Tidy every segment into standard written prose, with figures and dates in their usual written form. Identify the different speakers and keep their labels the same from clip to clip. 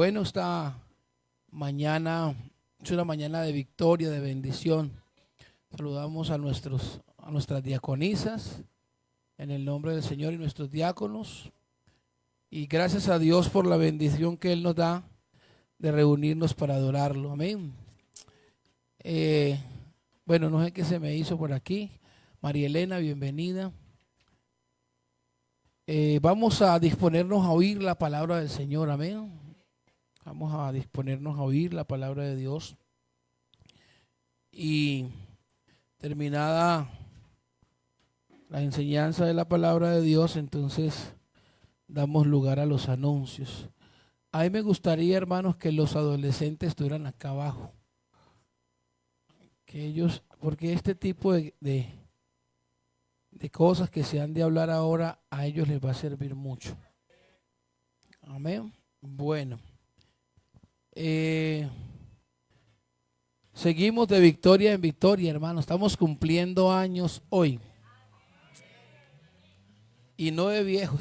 Speaker 1: Bueno, esta mañana es una mañana de victoria, de bendición. Saludamos a nuestras diaconisas en el nombre del Señor y nuestros diáconos. Y gracias a Dios por la bendición que Él nos da de reunirnos para adorarlo. Amén. Bueno, no sé qué se me hizo por aquí. María Elena, bienvenida. Vamos a disponernos a oír la palabra del Señor. Amén. Vamos a disponernos a oír la palabra de Dios. Y terminada la enseñanza de la palabra de Dios, entonces damos lugar a los anuncios. A mí me gustaría, hermanos, que los adolescentes estuvieran acá abajo. Que ellos, porque este tipo de cosas que se han de hablar ahora, a ellos les va a servir mucho. Amén. Bueno. Seguimos de victoria en victoria, hermano. Estamos cumpliendo años hoy. Y no de viejos.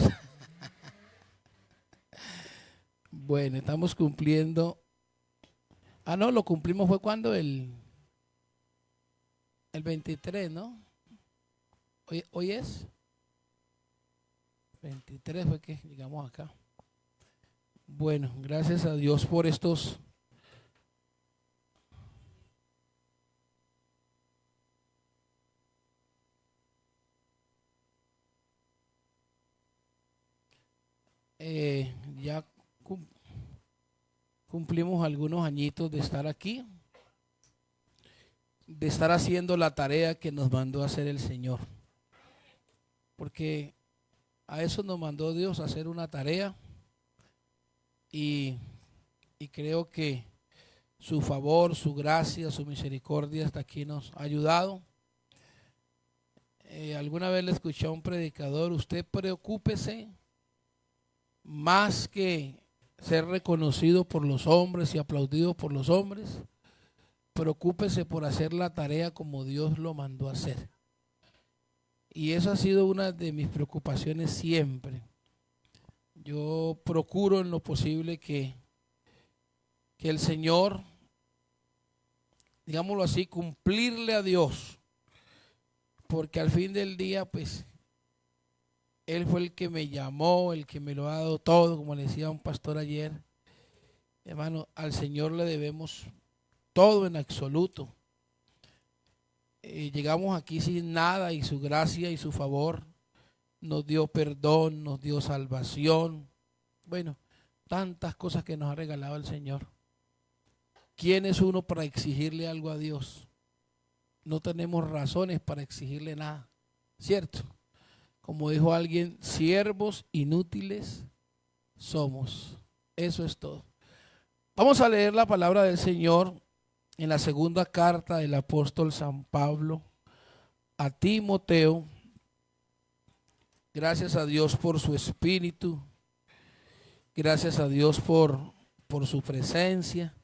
Speaker 1: Bueno, estamos cumpliendo. No, lo cumplimos fue cuando el 23, ¿no? Hoy es 23 fue que llegamos acá. Bueno, gracias a Dios por estos ya cumplimos algunos añitos de estar aquí, de estar haciendo la tarea que nos mandó a hacer el Señor. Porque a eso nos mandó Dios, a hacer una tarea. Y creo que su favor, su gracia, su misericordia hasta aquí nos ha ayudado. Alguna vez le escuché a un predicador: usted preocúpese más que ser reconocido por los hombres y aplaudido por los hombres, preocúpese por hacer la tarea como Dios lo mandó a hacer. Y eso ha sido una de mis preocupaciones siempre. Yo procuro en lo posible que el Señor, digámoslo así, cumplirle a Dios, porque al fin del día, pues, Él fue el que me llamó, el que me lo ha dado todo, como le decía un pastor ayer. Hermano, al Señor le debemos todo en absoluto. Llegamos aquí sin nada y su gracia y su favor nos dio perdón, nos dio salvación. Bueno, tantas cosas que nos ha regalado el Señor. ¿Quién es uno para exigirle algo a Dios? No tenemos razones para exigirle nada, ¿cierto? Como dijo alguien, siervos inútiles somos. Eso es todo. Vamos a leer la palabra del Señor en la segunda carta del apóstol San Pablo a Timoteo. Gracias a Dios por su espíritu. Gracias a Dios por su presencia.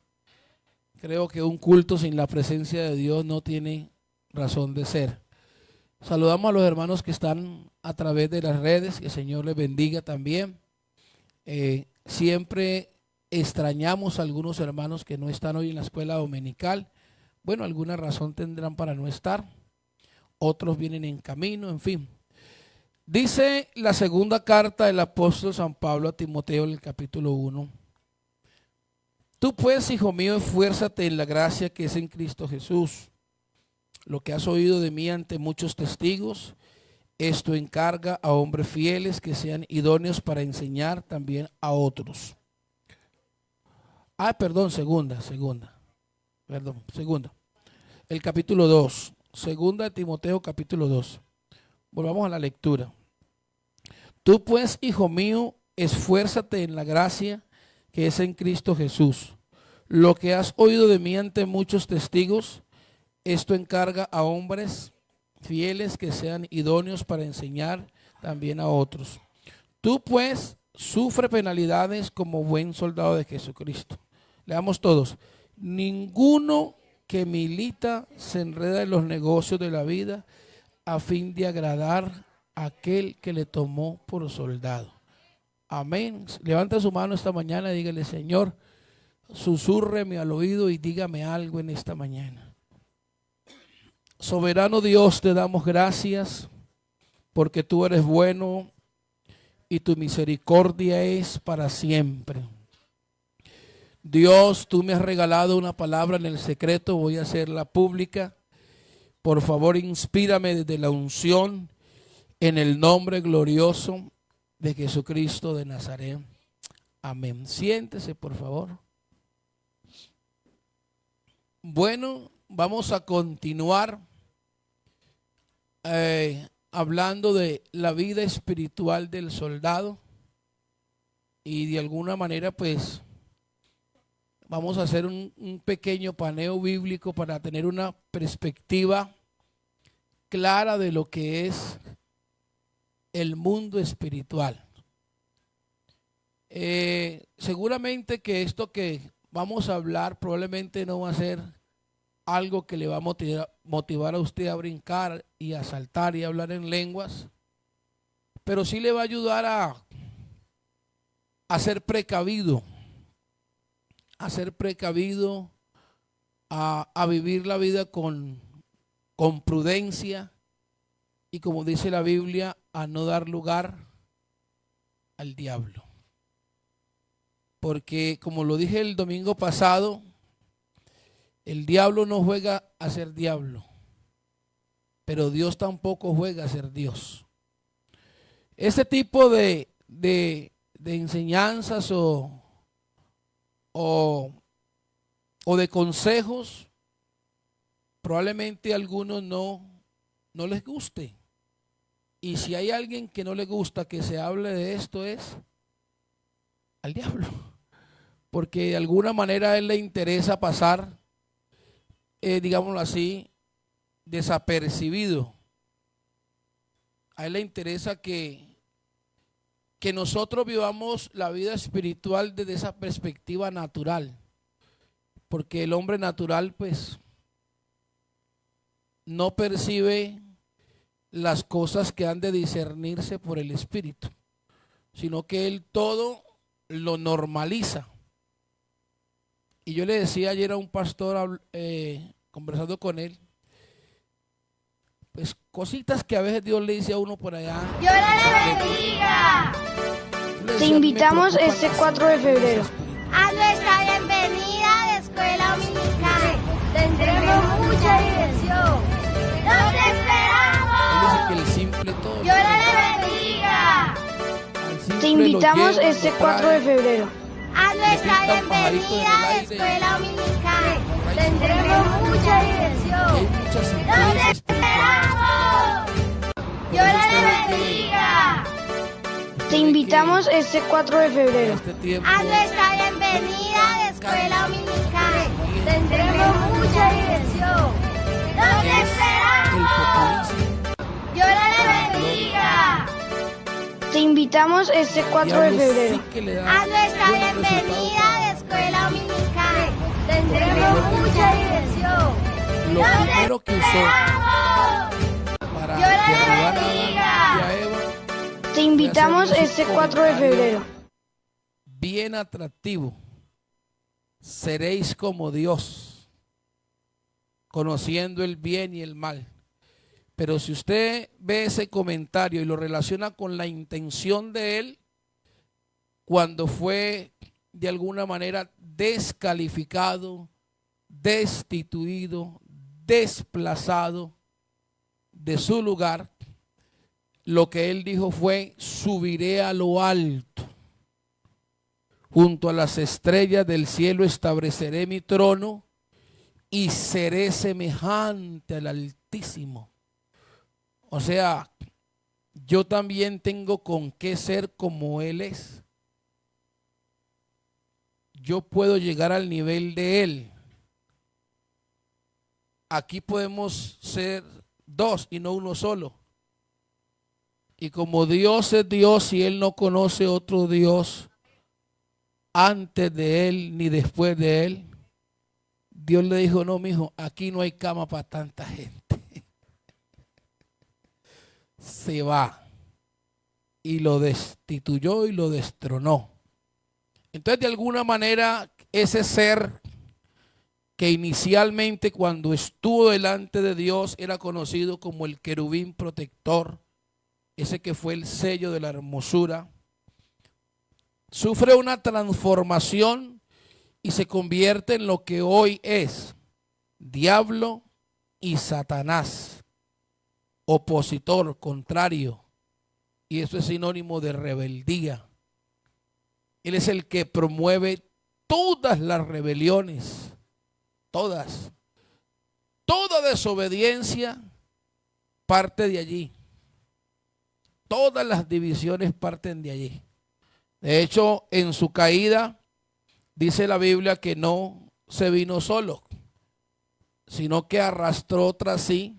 Speaker 1: Creo que un culto sin la presencia de Dios no tiene razón de ser. Saludamos a los hermanos que están a través de las redes, que el Señor les bendiga también. Siempre extrañamos a algunos hermanos que no están hoy en la escuela dominical. Bueno, alguna razón tendrán para no estar. Otros vienen en camino, en fin. Dice la segunda carta del apóstol San Pablo a Timoteo en el capítulo 1. Tú pues, hijo mío, esfuérzate en la gracia que es en Cristo Jesús. Lo que has oído de mí ante muchos testigos, esto encarga a hombres fieles que sean idóneos para enseñar también a otros. Segunda. El capítulo 2. Segunda de Timoteo, capítulo 2. Volvamos a la lectura. Tú pues, hijo mío, esfuérzate en la gracia que es en Cristo Jesús. Lo que has oído de mí ante muchos testigos, esto encarga a hombres fieles que sean idóneos para enseñar también a otros. Tú pues sufre penalidades como buen soldado de Jesucristo. Leamos todos. Ninguno que milita se enreda en los negocios de la vida a fin de agradar a aquel que le tomó por soldado. Amén. Levanta su mano esta mañana y dígale: Señor, Susúrreme al oído y dígame algo en esta mañana. Soberano Dios, te damos gracias porque tú eres bueno y tu misericordia es para siempre. Dios, tú me has regalado una palabra en el secreto, voy a hacerla pública. Por favor, inspírame desde la unción en el nombre glorioso de Jesucristo de Nazaret. Amén. Siéntese, por favor. Bueno, vamos a continuar hablando de la vida espiritual del soldado y de alguna manera pues vamos a hacer un pequeño paneo bíblico para tener una perspectiva clara de lo que es el mundo espiritual. Seguramente que esto que vamos a hablar probablemente no va a ser algo que le va a motivar a usted a brincar y a saltar y a hablar en lenguas, pero sí le va a ayudar a ser precavido, a vivir la vida con prudencia y, como dice la Biblia, a no dar lugar al diablo. Porque, como lo dije el domingo pasado, el diablo no juega a ser diablo, pero Dios tampoco juega a ser Dios. Este tipo de enseñanzas o de consejos, probablemente a algunos no les guste. Y si hay alguien que no le gusta que se hable de esto, es al diablo. Porque de alguna manera a él le interesa pasar, digámoslo así, desapercibido. A él le interesa que nosotros vivamos la vida espiritual desde esa perspectiva natural. Porque el hombre natural pues no percibe las cosas que han de discernirse por el espíritu, sino que él todo lo normaliza. Y yo le decía ayer a un pastor, conversando con él, pues cositas que a veces Dios le dice a uno por allá.
Speaker 2: ¡Dios le bendiga!
Speaker 3: Te invitamos este 4 de febrero
Speaker 2: a nuestra bienvenida de escuela dominical. Tendremos mucha diversión. ¡Los esperamos!
Speaker 1: Él dice que el simple todo.
Speaker 2: ¡Dios le bendiga!
Speaker 3: Te invitamos este 4 de febrero
Speaker 2: a nuestra bienvenida de escuela dominical. Tendremos mucha diversión. ¡Los esperamos! ¡Dios le bendiga!
Speaker 3: Te invitamos este 4 de febrero
Speaker 2: a nuestra bienvenida de escuela dominical. Tendremos mucha diversión. ¡Los esperamos! ¡Dios le bendiga!
Speaker 3: Te invitamos este 4 de febrero
Speaker 2: a nuestra bienvenida de escuela dominical. Tendremos mucha diversión.
Speaker 1: Lo primero que usó para derribar a Adán y a Eva,
Speaker 3: te invitamos este 4 de febrero.
Speaker 1: Bien atractivo. Seréis como Dios, conociendo el bien y el mal. Pero si usted ve ese comentario y lo relaciona con la intención de él, cuando fue de alguna manera descalificado, destituido, desplazado de su lugar, lo que él dijo fue: subiré a lo alto, junto a las estrellas del cielo estableceré mi trono y seré semejante al Altísimo. O sea, yo también tengo con qué ser como Él es. Yo puedo llegar al nivel de Él. Aquí podemos ser dos y no uno solo. Y como Dios es Dios y Él no conoce otro Dios antes de Él ni después de Él, Dios le dijo: no, mijo, aquí no hay cama para tanta gente. Se va. Y lo destituyó y lo destronó. Entonces, de alguna manera, ese ser que inicialmente cuando estuvo delante de Dios era conocido como el querubín protector, ese que fue el sello de la hermosura, sufre una transformación y se convierte en lo que hoy es diablo y Satanás, opositor, contrario, y eso es sinónimo de rebeldía. Él es el que promueve todas las rebeliones, todas. Toda desobediencia parte de allí. Todas las divisiones parten de allí. De hecho, en su caída, dice la Biblia que no se vino solo, sino que arrastró tras sí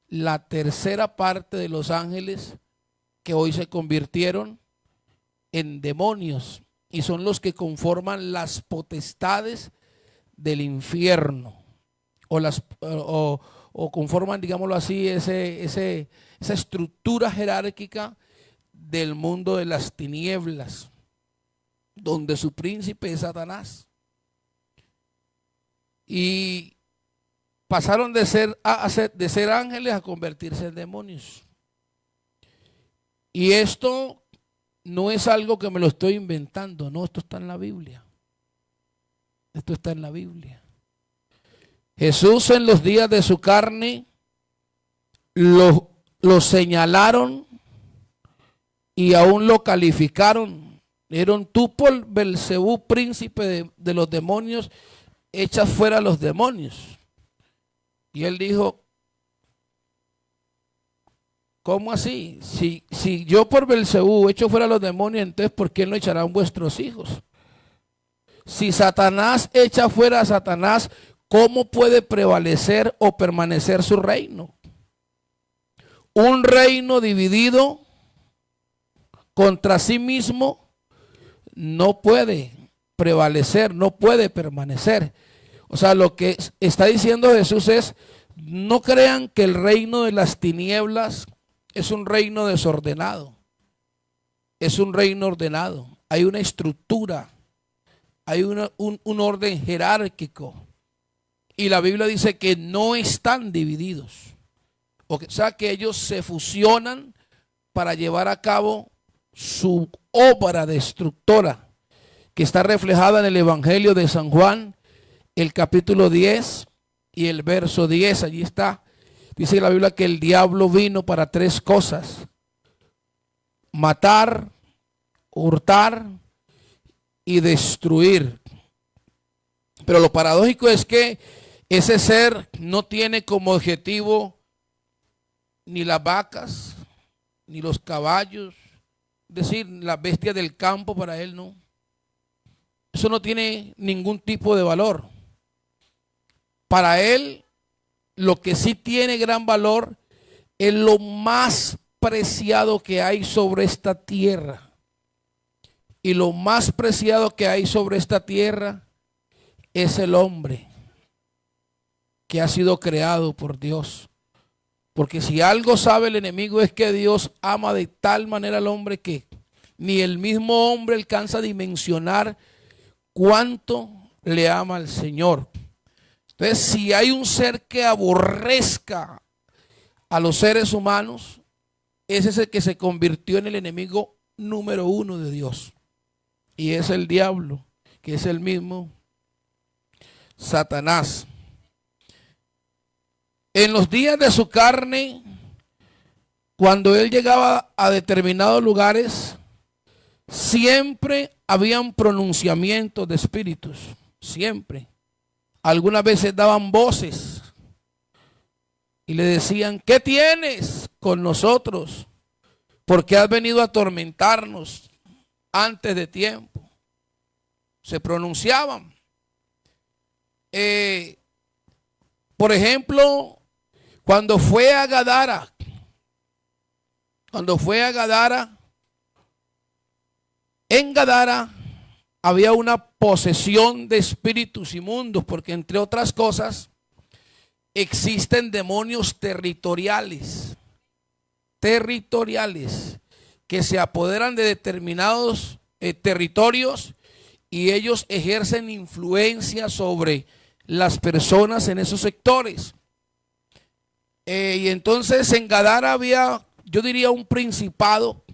Speaker 1: la tercera parte de los ángeles que hoy se convirtieron en demonios y son los que conforman las potestades del infierno o conforman, digámoslo así, esa estructura jerárquica del mundo de las tinieblas, donde su príncipe es Satanás. Y pasaron de ser ángeles a convertirse en demonios. Y esto no es algo que me lo estoy inventando, no, esto está en la Biblia. Esto está en la Biblia. Jesús en los días de su carne lo señalaron y aún lo calificaron. Dijeron: tú por Belcebú, príncipe de los demonios, echas fuera a los demonios. Y él dijo: ¿cómo así? Si yo por Belcebú echo fuera a los demonios, entonces ¿por qué no echarán vuestros hijos? Si Satanás echa fuera a Satanás, ¿cómo puede prevalecer o permanecer su reino? Un reino dividido contra sí mismo no puede prevalecer, no puede permanecer. O sea, lo que está diciendo Jesús es: no crean que el reino de las tinieblas es un reino desordenado. Es un reino ordenado. Hay una estructura, hay un orden jerárquico. Y la Biblia dice que no están divididos. O sea, que ellos se fusionan para llevar a cabo su obra destructora, que está reflejada en el Evangelio de San Juan, el capítulo 10 y el verso 10. Allí está. Dice la Biblia que el diablo vino para tres cosas: matar, hurtar y destruir. Pero lo paradójico es que ese ser no tiene como objetivo ni las vacas, ni los caballos, es decir, las bestias del campo. Para él no. Eso no tiene ningún tipo de valor. Para él, lo que sí tiene gran valor es lo más preciado que hay sobre esta tierra. Y lo más preciado que hay sobre esta tierra es el hombre que ha sido creado por Dios. Porque si algo sabe el enemigo es que Dios ama de tal manera al hombre que ni el mismo hombre alcanza a dimensionar cuánto le ama al Señor. Entonces, si hay un ser que aborrezca a los seres humanos, ese es el que se convirtió en el enemigo número uno de Dios. Y es el diablo, que es el mismo Satanás. En los días de su carne, cuando él llegaba a determinados lugares, siempre habían pronunciamientos de espíritus, siempre. Algunas veces daban voces y le decían: ¿qué tienes con nosotros? Porque has venido a atormentarnos antes de tiempo. Se pronunciaban. Por ejemplo, cuando fue a Gadara, en Gadara había una posesión de espíritus inmundos, porque entre otras cosas existen demonios territoriales que se apoderan de determinados territorios y ellos ejercen influencia sobre las personas en esos sectores. Y entonces en Gadara había, yo diría, un principado.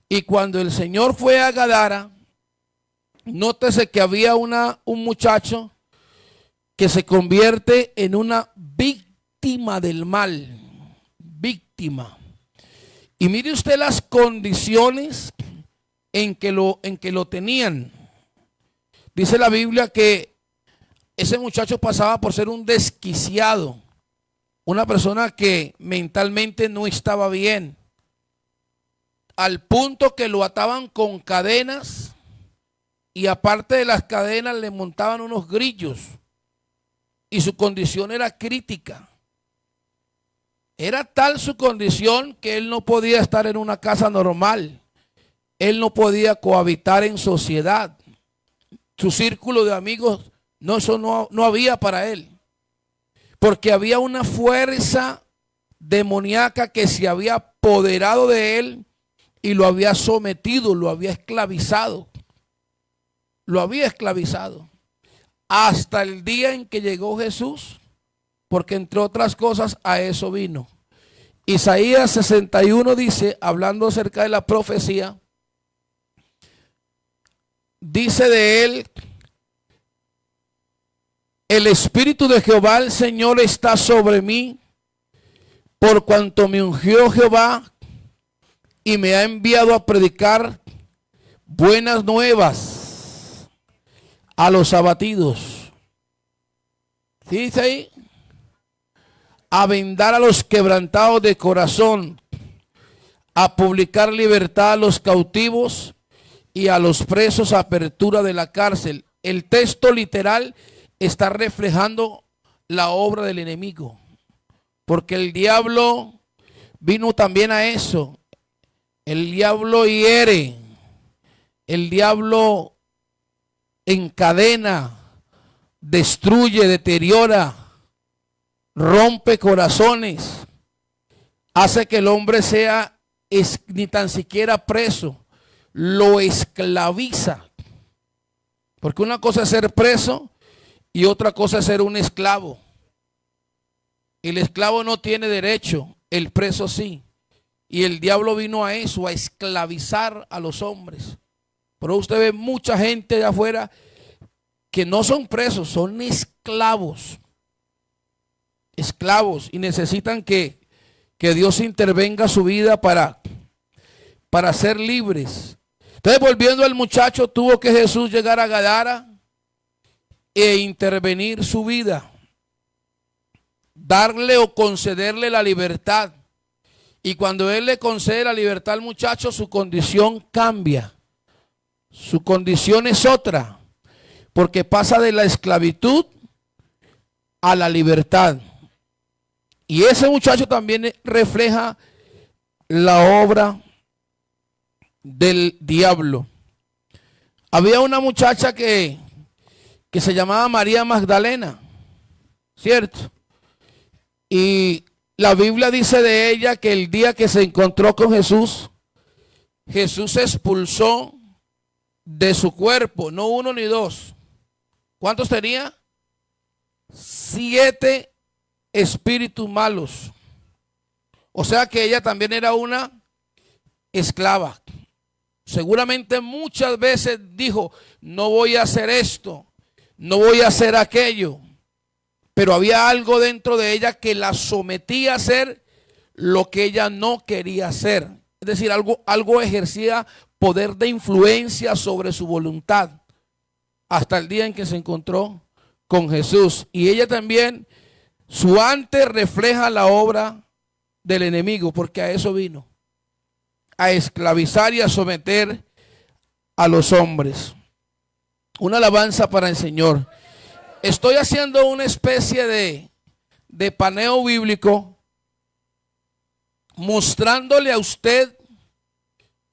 Speaker 1: Y cuando el Señor fue a Gadara, nótese que había un muchacho que se convierte en una víctima del mal. Víctima. Y mire usted las condiciones en que lo tenían. Dice la Biblia que ese muchacho pasaba por ser un desquiciado, una persona que mentalmente no estaba bien, al punto que lo ataban con cadenas y aparte de las cadenas le montaban unos grillos y su condición era crítica. Era tal su condición que él no podía estar en una casa normal. Él no podía cohabitar en sociedad. Su círculo de amigos, no había para él. Porque había una fuerza demoníaca que se había apoderado de él y lo había sometido, lo había esclavizado. Lo había esclavizado. Hasta el día en que llegó Jesús, porque entre otras cosas a eso vino. Isaías 61 dice, hablando acerca de la profecía, dice de él: el Espíritu de Jehová el Señor está sobre mí, por cuanto me ungió Jehová y me ha enviado a predicar buenas nuevas a los abatidos. ¿Sí dice ahí? A vendar a los quebrantados de corazón, a publicar libertad a los cautivos y a los presos, apertura de la cárcel. El texto literal está reflejando la obra del enemigo, porque el diablo vino también a eso. El diablo hiere, el diablo encadena, destruye, deteriora, rompe corazones, hace que el hombre sea ni tan siquiera preso, lo esclaviza. Porque una cosa es ser preso y otra cosa es ser un esclavo. El esclavo no tiene derecho, el preso sí. Y el diablo vino a eso, a esclavizar a los hombres. Pero usted ve mucha gente de afuera que no son presos, son esclavos. Esclavos, y necesitan que Dios intervenga su vida para ser libres. Entonces, volviendo al muchacho, tuvo que Jesús llegar a Gadara e intervenir su vida, darle o concederle la libertad. Y cuando él le concede la libertad al muchacho, su condición cambia. Su condición es otra, porque pasa de la esclavitud a la libertad. Y ese muchacho también refleja la obra del diablo. Había una muchacha que se llamaba María Magdalena, ¿cierto? Y la Biblia dice de ella que el día que se encontró con Jesús, Jesús expulsó de su cuerpo, no uno ni dos. ¿Cuántos tenía? 7 espíritus malos. O sea que ella también era una esclava. Seguramente muchas veces dijo, no voy a hacer esto, no voy a hacer aquello. Pero había algo dentro de ella que la sometía a hacer lo que ella no quería hacer. Es decir, algo ejercía poder de influencia sobre su voluntad. Hasta el día en que se encontró con Jesús. Y ella también, su antes refleja la obra del enemigo, porque a eso vino. A esclavizar y a someter a los hombres. Una alabanza para el Señor. Estoy haciendo una especie de paneo bíblico, mostrándole a usted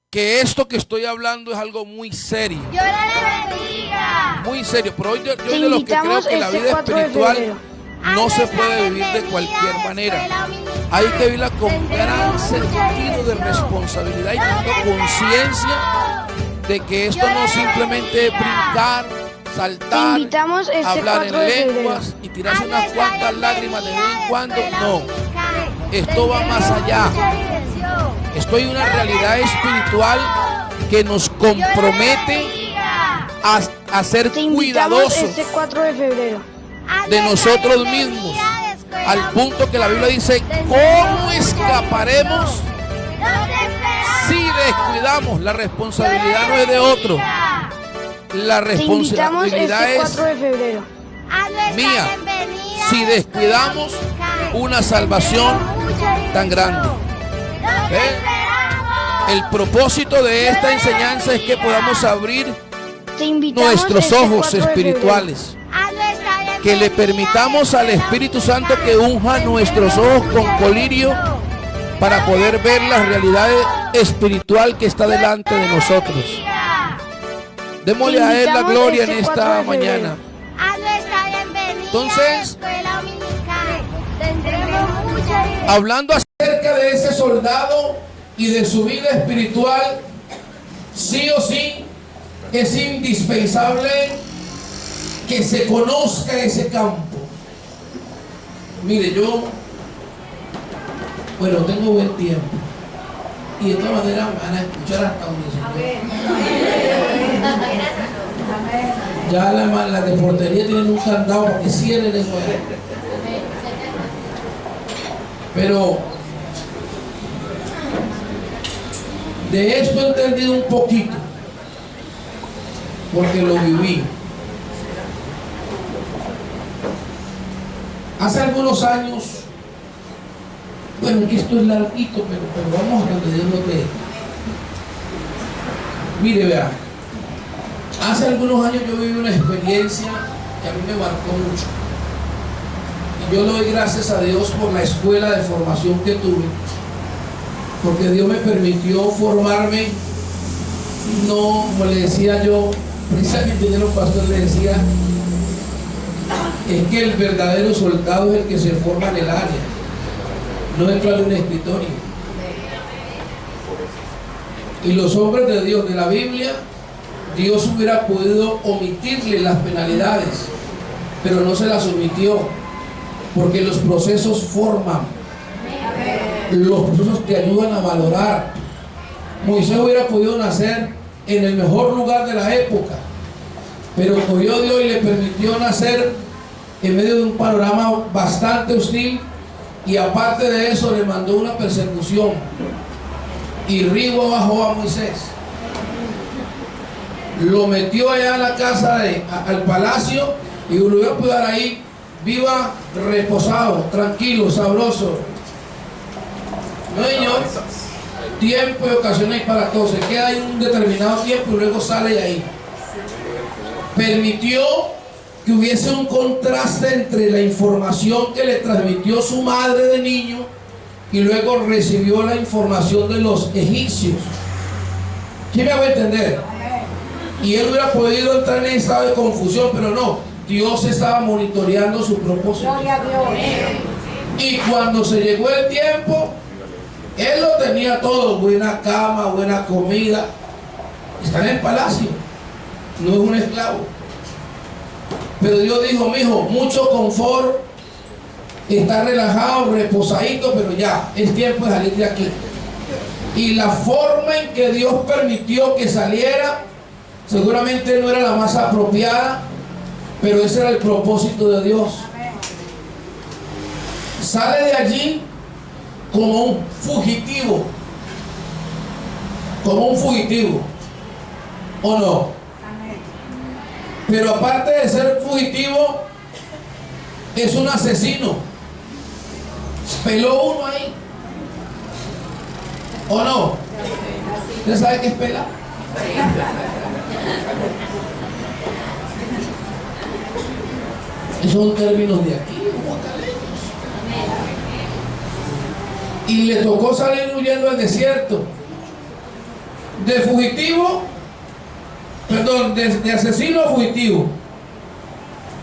Speaker 1: que esto que estoy hablando es algo muy serio.
Speaker 2: Dios le bendiga.
Speaker 1: Muy serio. Pero hoy yo de los que creo que la vida espiritual no se puede vivir de cualquier manera. Hay que vivirla con gran sentido de responsabilidad y con conciencia de que esto no simplemente es brincar,
Speaker 3: Te
Speaker 1: saltar,
Speaker 3: invitamos este
Speaker 1: hablar
Speaker 3: 4 de
Speaker 1: en
Speaker 3: febrero.
Speaker 1: lenguas y tirarse unas cuantas lágrimas de vez en cuando. No, esto va más allá. Esto es una realidad espiritual que nos compromete a ser
Speaker 3: Te invitamos
Speaker 1: cuidadosos
Speaker 3: este 4 de febrero.
Speaker 1: de nosotros mismos, al punto que la Biblia dice: ¿cómo escaparemos si descuidamos? La responsabilidad no es de otro, la
Speaker 3: Te invitamos
Speaker 1: responsabilidad
Speaker 3: este
Speaker 1: es
Speaker 3: 4 de febrero.
Speaker 1: mía si descuidamos una salvación tan grande. El propósito de esta enseñanza es que podamos abrir
Speaker 3: Te invitamos
Speaker 1: nuestros
Speaker 3: este
Speaker 1: ojos
Speaker 3: 4 de febrero.
Speaker 1: espirituales, que le permitamos al Espíritu Santo que unja nuestros ojos con colirio para poder ver la realidad espiritual que está delante de nosotros. Démosle a Él la gloria en esta mañana. Entonces, hablando acerca de ese soldado y de su vida espiritual, sí o sí es indispensable que se conozca ese campo. Mire, yo, bueno, tengo buen tiempo y de todas maneras me van a escuchar hasta donde se ya las de portería tienen un candado para que cierren eso allá. Pero de esto he entendido un poquito, porque lo viví. Hace algunos años, bueno, que esto es larguito, pero vamos a donde Dios lo ve. Mire, vea, hace algunos años yo viví una experiencia que a mí me marcó mucho. Y yo le doy gracias a Dios por la escuela de formación que tuve, porque Dios me permitió formarme, no, como le decía yo, precisamente el pastor le decía, es que el verdadero soldado es el que se forma en el área, no dentro de un escritorio. Y los hombres de Dios de la Biblia, Dios hubiera podido omitirle las penalidades, pero no se las omitió, porque los procesos forman, los procesos te ayudan a valorar. Moisés hubiera podido nacer en el mejor lugar de la época, pero cogió Dios y le permitió nacer en medio de un panorama bastante hostil, y aparte de eso le mandó una persecución, y río bajó a Moisés, lo metió allá a la casa al palacio, y lo iba a cuidar ahí, viva, reposado, tranquilo, sabroso. No, señor, tiempo y ocasiones para todo, se queda ahí un determinado tiempo y luego sale de ahí. Permitió que hubiese un contraste entre la información que le transmitió su madre de niño y luego recibió la información de los egipcios. ¿Quién me va a entender? Y él hubiera podido entrar en estado de confusión, pero no, Dios estaba monitoreando su propósito. Y cuando se llegó el tiempo, él lo tenía todo, buena cama, buena comida, está en el palacio, no es un esclavo. Pero Dios dijo: mijo, mucho confort, está relajado, reposadito, pero ya, es tiempo de salir de aquí. Y la forma en que Dios permitió que saliera, seguramente no era la más apropiada, pero ese era el propósito de Dios. Sale de allí como un fugitivo, ¿o no? Pero aparte de ser fugitivo, es un asesino. Peló uno ahí, ¿o no? ¿Usted sabe qué es pelar? Esos son términos de aquí, guacaleños. Y le tocó salir huyendo al desierto. De fugitivo, perdón, de asesino a fugitivo.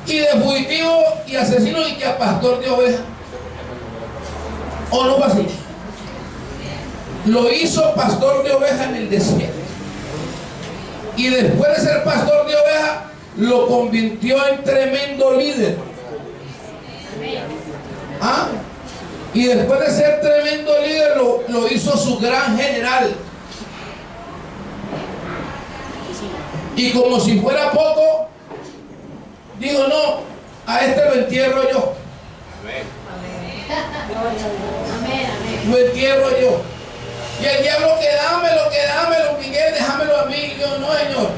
Speaker 1: Y de fugitivo y asesino y que a pastor de ovejas. ¿O no fue así? Lo hizo pastor de ovejas en el desierto. Y después de ser pastor de ovejas, lo convirtió en tremendo líder. ¿Ah? Y después de ser tremendo líder, lo hizo su gran general. Y como si fuera poco, dijo: no, a este lo entierro yo. Lo entierro yo. Y el diablo, dámelo, Miguel, déjamelo a mí. Y yo: no, Señor.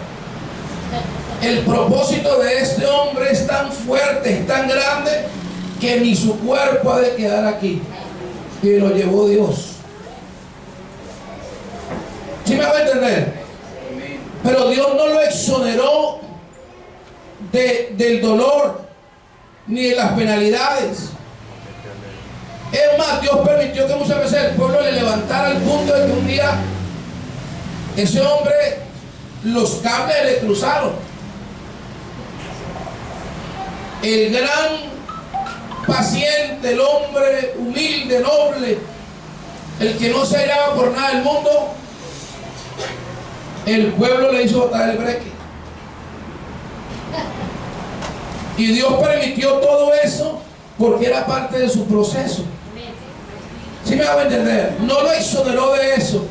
Speaker 1: El propósito de este hombre es tan fuerte, es tan grande, que ni su cuerpo ha de quedar aquí. Y lo llevó Dios. ¿Sí me va a entender? Pero Dios no lo exoneró del dolor ni de las penalidades. Es más, Dios permitió que muchas veces el pueblo le levantara al punto de que un día ese hombre, los cables le cruzaron. El gran paciente, el hombre humilde, noble, el que no se hallaba por nada del mundo, el pueblo le hizo botar el breque. Y Dios permitió todo eso porque era parte de su proceso. ¿Sí me hago entender? No lo exoneró de eso.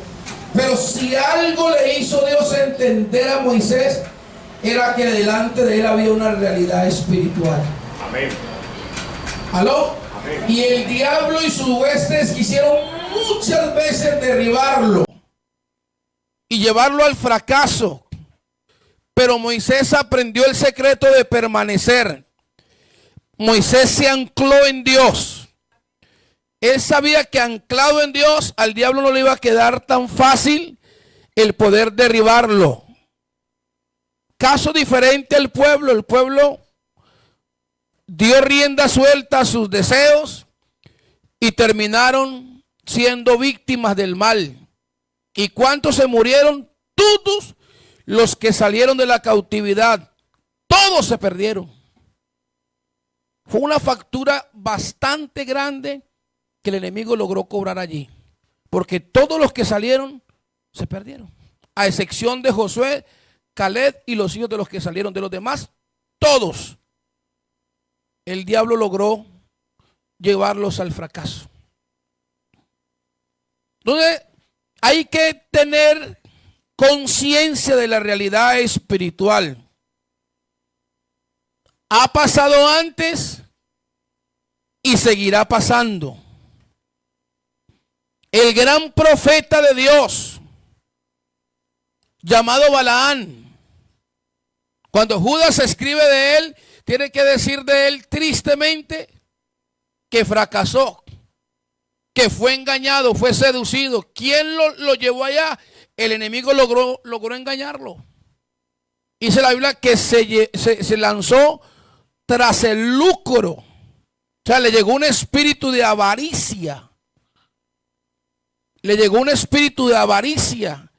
Speaker 1: Pero si algo le hizo Dios entender a Moisés, era que delante de él había una realidad espiritual.
Speaker 4: Amén.
Speaker 1: ¿Aló?
Speaker 4: Amén.
Speaker 1: Y el diablo y sus huestes quisieron muchas veces derribarlo y llevarlo al fracaso. Pero Moisés aprendió el secreto de permanecer. Moisés se ancló en Dios. Él sabía que anclado en Dios, al diablo no le iba a quedar tan fácil el poder derribarlo. Caso diferente al pueblo. El pueblo dio rienda suelta a sus deseos y terminaron siendo víctimas del mal. ¿Y cuántos se murieron? Todos los que salieron de la cautividad. Todos se perdieron. Fue una factura bastante grande que el enemigo logró cobrar allí. Porque todos los que salieron se perdieron. A excepción de Josué, Caleb y los hijos de los que salieron. De los demás, todos. El diablo logró llevarlos al fracaso. Entonces, hay que tener conciencia de la realidad espiritual. Ha pasado antes y seguirá pasando. El gran profeta de Dios, llamado Balaán, cuando Judas escribe de él, tiene que decir de él tristemente que fracasó, que fue engañado, fue seducido. ¿Quién lo llevó allá? El enemigo logró engañarlo. Dice la Biblia que se lanzó tras el lucro. O sea, le llegó un espíritu de avaricia. Le llegó un espíritu de avaricia.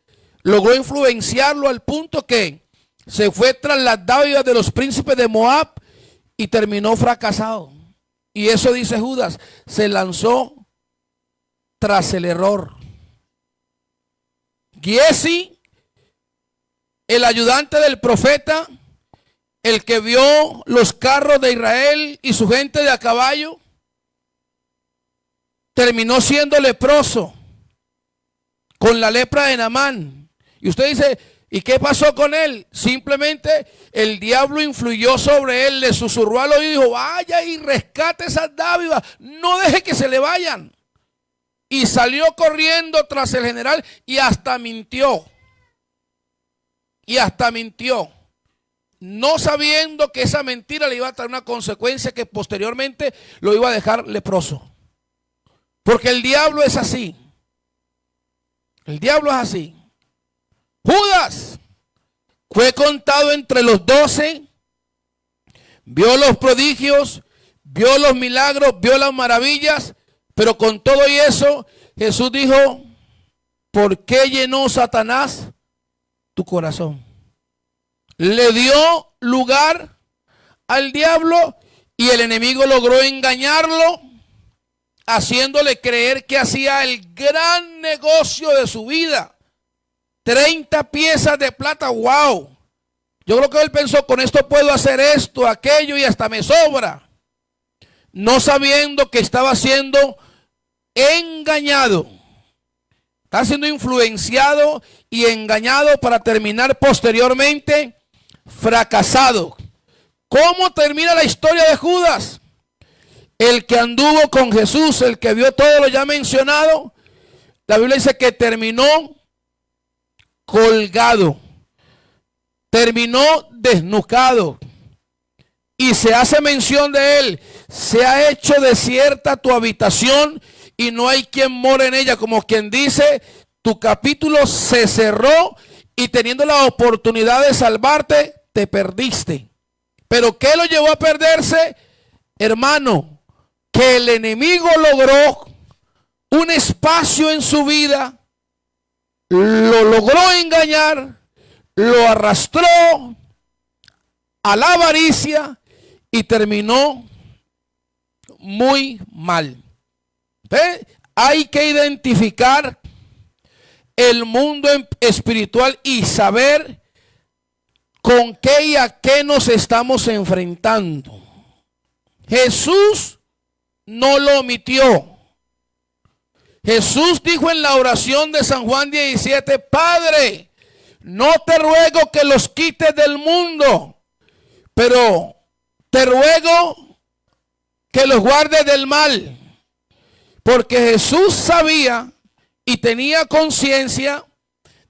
Speaker 1: Logró influenciarlo al punto que se fue tras las dádivas de los príncipes de Moab y terminó fracasado. Y eso dice Judas, se lanzó tras el error. Giesi, el ayudante del profeta, el que vio los carros de Israel y su gente de a caballo, terminó siendo leproso con la lepra de Naamán. Y usted dice, ¿y qué pasó con él? Simplemente el diablo influyó sobre él, le susurró al oído y dijo: vaya y rescate esas dádivas, no deje que se le vayan. Y salió corriendo tras el general y hasta mintió. Y hasta mintió. No sabiendo que esa mentira le iba a traer una consecuencia que posteriormente lo iba a dejar leproso. Porque el diablo es así. El diablo es así. Judas fue contado entre los 12, vio los prodigios, vio los milagros, vio las maravillas, pero con todo y eso, Jesús dijo: ¿por qué llenó Satanás tu corazón? Le dio lugar al diablo y el enemigo logró engañarlo, haciéndole creer que hacía el gran negocio de su vida. 30 piezas de plata. ¡Wow! Yo creo que él pensó, con esto puedo hacer esto, aquello y hasta me sobra. No sabiendo que estaba siendo engañado. Está siendo influenciado y engañado para terminar posteriormente fracasado. ¿Cómo termina la historia de Judas? El que anduvo con Jesús, el que vio todo lo ya mencionado, la Biblia dice que terminó colgado, terminó desnucado. Y se hace mención de él: se ha hecho desierta tu habitación y no hay quien more en ella. Como quien dice, tu capítulo se cerró y teniendo la oportunidad de salvarte, te perdiste. ¿Pero qué lo llevó a perderse? Hermano, que el enemigo logró un espacio en su vida, lo logró engañar, lo arrastró a la avaricia y terminó muy mal. ¿Ve? Hay que identificar el mundo espiritual y saber con qué y a qué nos estamos enfrentando. Jesús no lo omitió. Jesús dijo en la oración de San Juan 17: Padre, no te ruego que los quites del mundo, pero te ruego que los guardes del mal. Porque Jesús sabía y tenía conciencia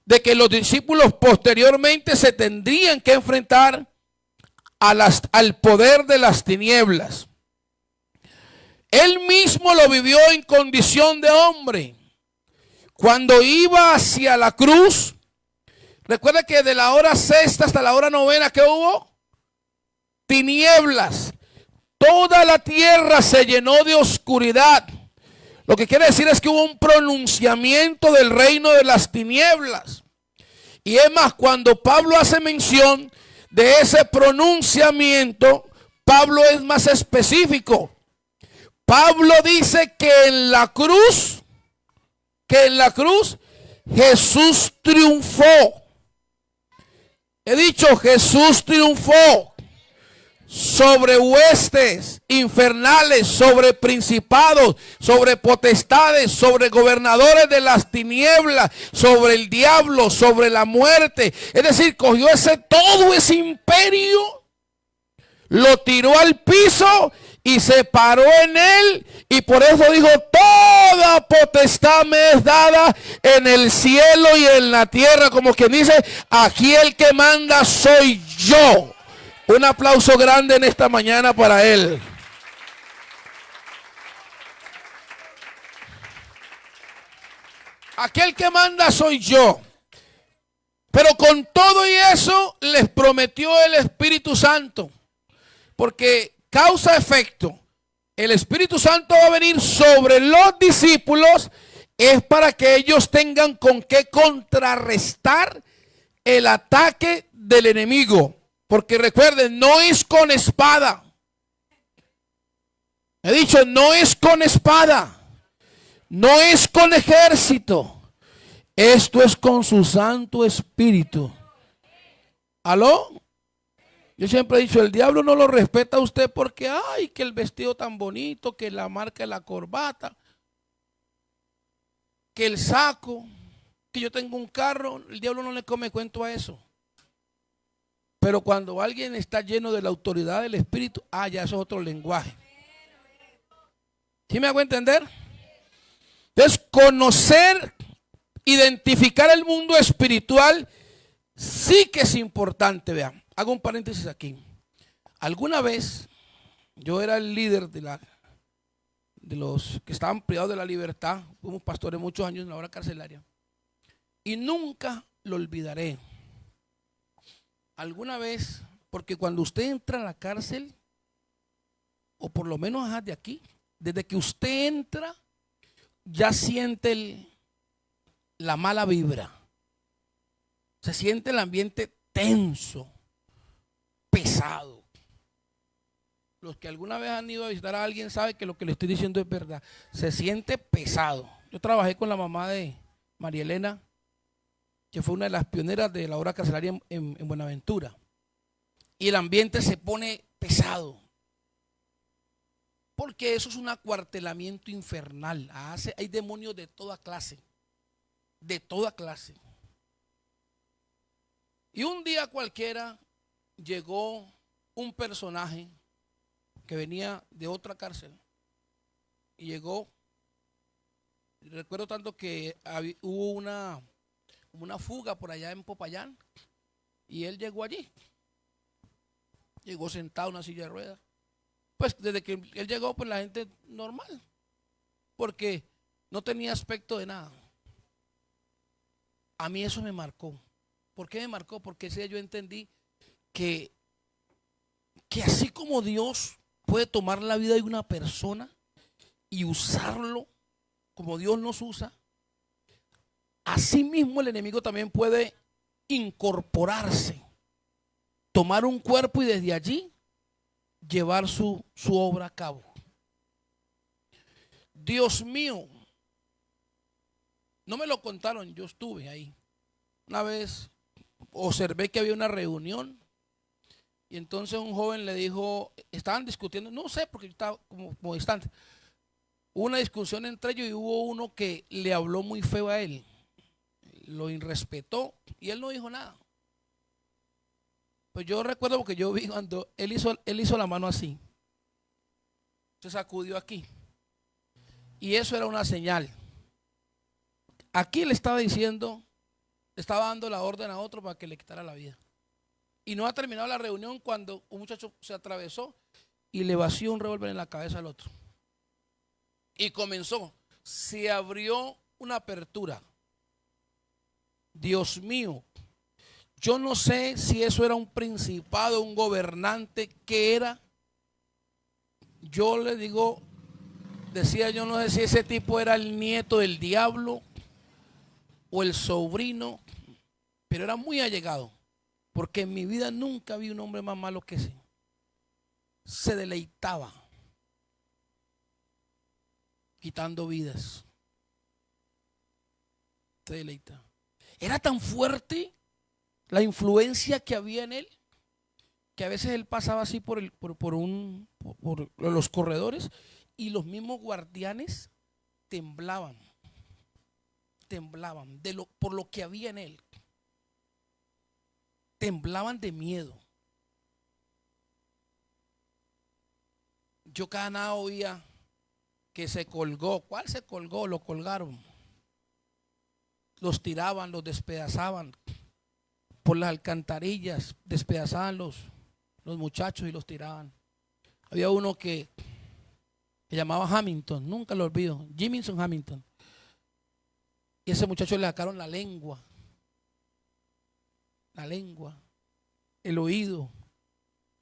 Speaker 1: de que los discípulos posteriormente se tendrían que enfrentar al poder de las tinieblas. Él mismo lo vivió en condición de hombre. Cuando iba hacia la cruz, recuerda que de la hora sexta hasta la hora novena, ¿qué hubo? Tinieblas. Toda la tierra se llenó de oscuridad. Lo que quiere decir es que hubo un pronunciamiento del reino de las tinieblas. Y es más, cuando Pablo hace mención de ese pronunciamiento, Pablo es más específico. Pablo dice que en la cruz Jesús triunfó. He dicho, Jesús triunfó sobre huestes infernales, sobre principados, sobre potestades, sobre gobernadores de las tinieblas, sobre el diablo, sobre la muerte. Es decir, cogió todo ese imperio, lo tiró al piso y se paró en él, y por eso dijo: toda potestad me es dada en el cielo y en la tierra. Como quien dice, aquí el que manda soy yo. Un aplauso grande en esta mañana para él. Aquel que manda soy yo. Pero con todo y eso les prometió el Espíritu Santo. Porque causa-efecto, el Espíritu Santo va a venir sobre los discípulos, es para que ellos tengan con qué contrarrestar el ataque del enemigo. Porque recuerden, no es con espada. He dicho, no es con espada. No es con ejército. Esto es con su Santo Espíritu. ¿Aló? Yo siempre he dicho, el diablo no lo respeta a usted porque, ay, que el vestido tan bonito, que la marca de la corbata, que el saco, que yo tengo un carro. El diablo no le come cuento a eso. Pero cuando alguien está lleno de la autoridad del Espíritu, ya eso es otro lenguaje. ¿Sí me hago entender? Entonces, conocer, identificar el mundo espiritual, sí que es importante. Vean, hago un paréntesis aquí. Alguna vez, yo era el líder de los que estaban privados de la libertad. Fuimos pastores muchos años en la hora carcelaria. Y nunca lo olvidaré. Alguna vez, porque cuando usted entra a la cárcel, o por lo menos de aquí, desde que usted entra, ya siente la mala vibra. Se siente el ambiente tenso, pesado. Los que alguna vez han ido a visitar a alguien saben que lo que le estoy diciendo es verdad. Se siente pesado. Yo trabajé con la mamá de María Elena que fue una de las pioneras de la obra carcelaria en Buenaventura. Y el ambiente se pone pesado, porque eso es un acuartelamiento infernal. Hay demonios de toda clase, de toda clase. Y un día cualquiera llegó un personaje que venía de otra cárcel y llegó. Recuerdo tanto que hubo una fuga por allá en Popayán y él llegó allí. Llegó sentado en una silla de ruedas. Pues desde que él llegó, pues la gente normal, porque no tenía aspecto de nada. A mí eso me marcó. ¿Por qué me marcó? Porque ese día yo entendí que así como Dios puede tomar la vida de una persona y usarlo como Dios nos usa, así mismo el enemigo también puede incorporarse, tomar un cuerpo y desde allí llevar su obra a cabo. Dios mío, no me lo contaron, yo estuve ahí. Una vez observé que había una reunión y entonces un joven le dijo, estaban discutiendo, no sé porque yo estaba como distante. Hubo una discusión entre ellos y hubo uno que le habló muy feo a él, lo irrespetó y él no dijo nada. Pues yo recuerdo porque yo vi cuando él hizo la mano así, se sacudió aquí y eso era una señal. Aquí le estaba diciendo, le estaba dando la orden a otro para que le quitara la vida. Y no ha terminado la reunión cuando un muchacho se atravesó y le vació un revólver en la cabeza al otro. Y comenzó, se abrió una apertura. Dios mío, yo no sé si eso era un principado, un gobernante, ¿qué era? Yo le digo, decía, yo no sé si ese tipo era el nieto del diablo o el sobrino, pero era muy allegado, porque en mi vida nunca vi un hombre más malo que ese. Se deleitaba quitando vidas. Se deleitaba. Era tan fuerte la influencia que había en él, que a veces él pasaba así por los corredores y los mismos guardianes temblaban por lo que había en él. Temblaban de miedo. Yo cada nada oía que se colgó. ¿Cuál se colgó? Lo colgaron. Los tiraban, los despedazaban por las alcantarillas, despedazaban los muchachos y los tiraban. Había uno que se llamaba Hamilton, nunca lo olvido, Jimison Hamilton. Y ese muchacho le sacaron la lengua, el oído,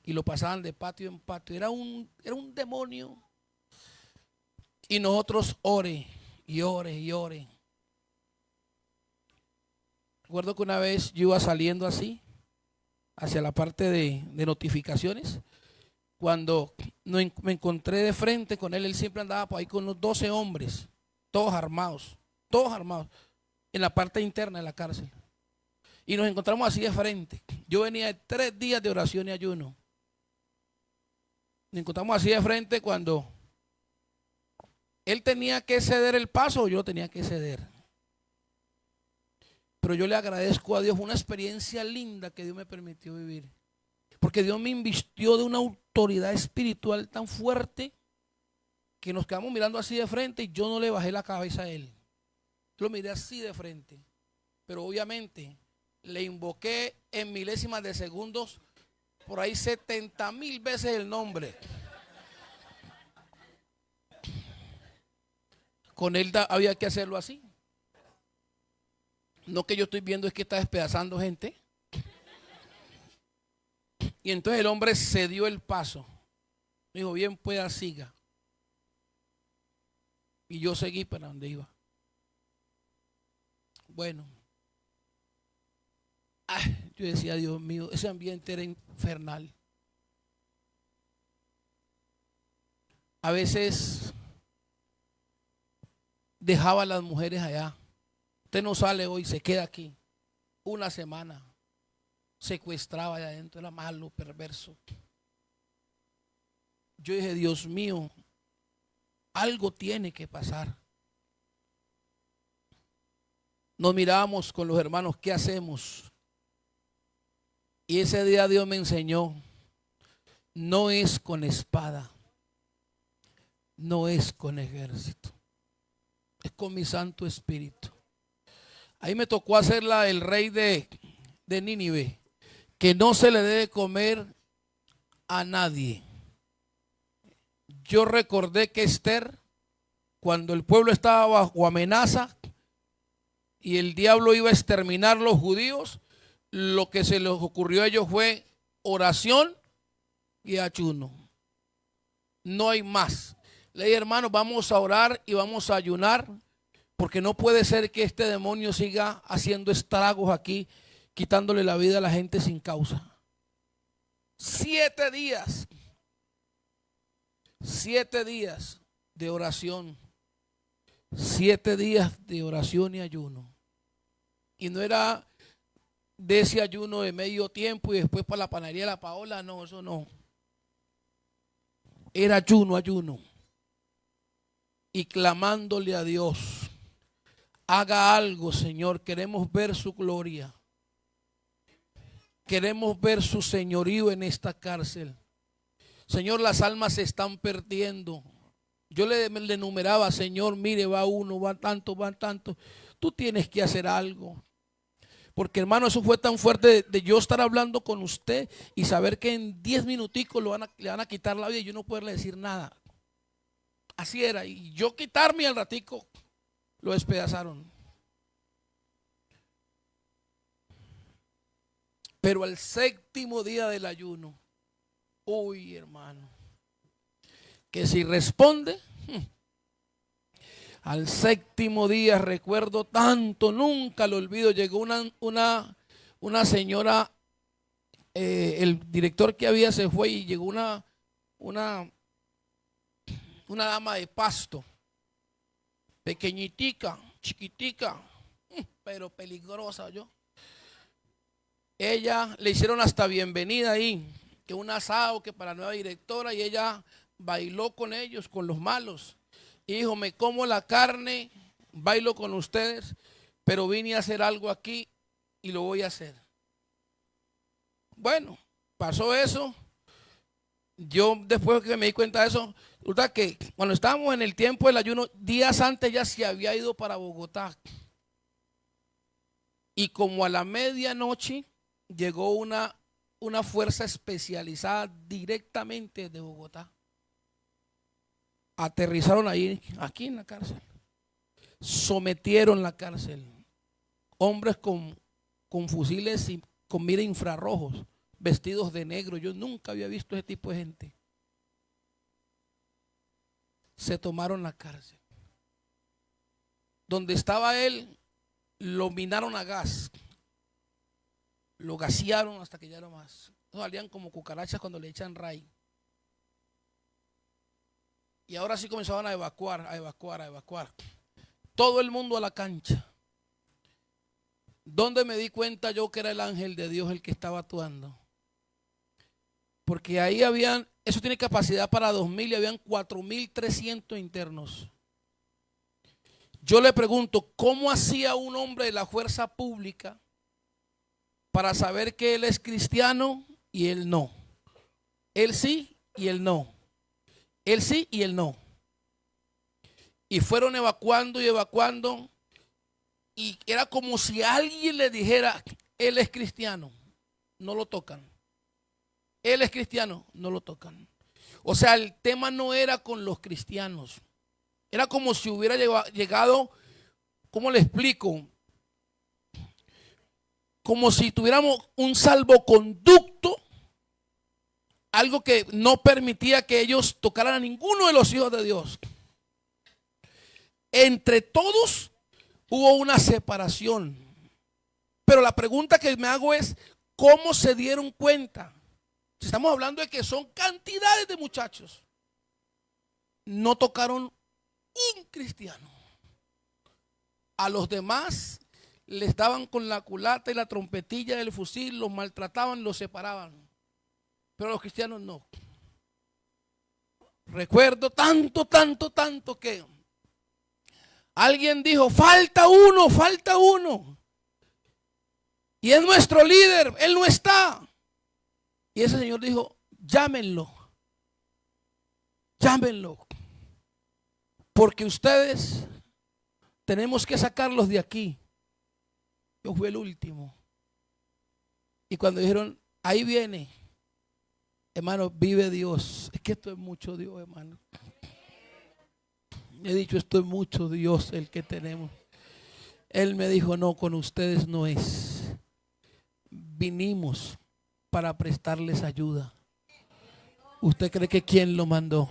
Speaker 1: y lo pasaban de patio en patio. Era un demonio. Y nosotros ore y ore y ore. Recuerdo que una vez yo iba saliendo así, hacia la parte de notificaciones, cuando me encontré de frente con él. Él siempre andaba por ahí con unos 12 hombres, todos armados, en la parte interna de la cárcel. Y nos encontramos así de frente. Yo venía de 3 días de oración y ayuno. Nos encontramos así de frente cuando él tenía que ceder el paso, yo tenía que ceder. Pero yo le agradezco a Dios, una experiencia linda que Dios me permitió vivir. Porque Dios me invistió de una autoridad espiritual tan fuerte que nos quedamos mirando así de frente y yo no le bajé la cabeza a él. Yo lo miré así de frente. Pero obviamente le invoqué en milésimas de segundos, por ahí 70,000 veces el nombre. Con él había que hacerlo así. No que yo estoy viendo es que está despedazando gente. Y entonces el hombre cedió el paso. Me dijo, bien pueda, siga. Y yo seguí para donde iba. Bueno. Yo decía, Dios mío, ese ambiente era infernal. A veces dejaba a las mujeres allá. Usted no sale hoy, se queda aquí. una semana. Secuestraba allá adentro, era malo, perverso. Yo dije, Dios mío, algo tiene que pasar. Nos mirábamos con los hermanos, ¿qué hacemos? Y ese día Dios me enseñó, no es con espada, no es con ejército, es con mi Santo Espíritu. Ahí me tocó hacerla el rey de Nínive, que no se le debe comer a nadie. Yo recordé que Esther, cuando el pueblo estaba bajo amenaza y el diablo iba a exterminar a los judíos, lo que se les ocurrió a ellos fue oración y ayuno. No hay más. Le dije, hermanos, vamos a orar y vamos a ayunar, porque no puede ser que este demonio siga haciendo estragos aquí, quitándole la vida a la gente sin causa. 7 días. 7 días de oración. 7 días de oración y ayuno. Y no era de ese ayuno de medio tiempo y después para la panadería de la Paola, no, eso no. Era ayuno. Y clamándole a Dios, haga algo, Señor, queremos ver su gloria. Queremos ver su señorío en esta cárcel. Señor, las almas se están perdiendo. Yo le enumeraba, Señor, mire, va uno, van tanto. Tú tienes que hacer algo. Porque, hermano, eso fue tan fuerte de yo estar hablando con usted y saber que en 10 minuticos le van a quitar la vida y yo no poderle decir nada. Así era. Y yo quitarme al ratico, lo despedazaron. Pero al 7º día del ayuno, uy, hermano, que si responde, al 7º día, recuerdo tanto, nunca lo olvido, llegó una señora, el director que había se fue y llegó una dama de Pasto, pequeñitica, chiquitica, pero peligrosa yo. Ella le hicieron hasta bienvenida ahí, que un asado, que para la nueva directora, y ella bailó con ellos, con los malos. Y dijo, me como la carne, bailo con ustedes, pero vine a hacer algo aquí y lo voy a hacer. Bueno, pasó eso. Yo después que me di cuenta de eso, resulta que cuando estábamos en el tiempo del ayuno, días antes ya se había ido para Bogotá. Y como a la medianoche llegó una fuerza especializada directamente de Bogotá. Aterrizaron ahí, aquí en la cárcel. Sometieron la cárcel. Hombres con fusiles y con mira infrarrojos, vestidos de negro. Yo nunca había visto ese tipo de gente. Se tomaron la cárcel. Donde estaba él, lo minaron a gas. Lo gasearon hasta que ya no más. Salían como cucarachas cuando le echan ray. Y ahora sí comenzaban a evacuar. Todo el mundo a la cancha. ¿Dónde me di cuenta yo que era el ángel de Dios el que estaba actuando? Porque ahí habían, eso tiene capacidad para 2.000 y habían 4.300 internos. Yo le pregunto, ¿cómo hacía un hombre de la fuerza pública para saber que él es cristiano y él no? Él sí y él no. Él sí y él no. Y fueron evacuando. Y era como si alguien le dijera, él es cristiano, no lo tocan. Él es cristiano, no lo tocan. O sea, el tema no era con los cristianos. Era como si hubiera llegado, ¿cómo le explico? Como si tuviéramos un salvoconducto, algo que no permitía que ellos tocaran a ninguno de los hijos de Dios. Entre todos hubo una separación. Pero la pregunta que me hago es, ¿cómo se dieron cuenta? Si estamos hablando de que son cantidades de muchachos, no tocaron un cristiano. A los demás les daban con la culata y la trompetilla del fusil, los maltrataban, los separaban. Pero los cristianos no. Recuerdo tanto que alguien dijo, falta uno. Y es nuestro líder, él no está. Y ese señor dijo, llámenlo. Porque ustedes tenemos que sacarlos de aquí. Yo fui el último. Y cuando dijeron, ahí viene, hermano, vive Dios. Es que esto es mucho Dios, hermano. He dicho, esto es mucho Dios el que tenemos. Él me dijo, no, con ustedes no es. Vinimos para prestarles ayuda. ¿Usted cree que quién lo mandó?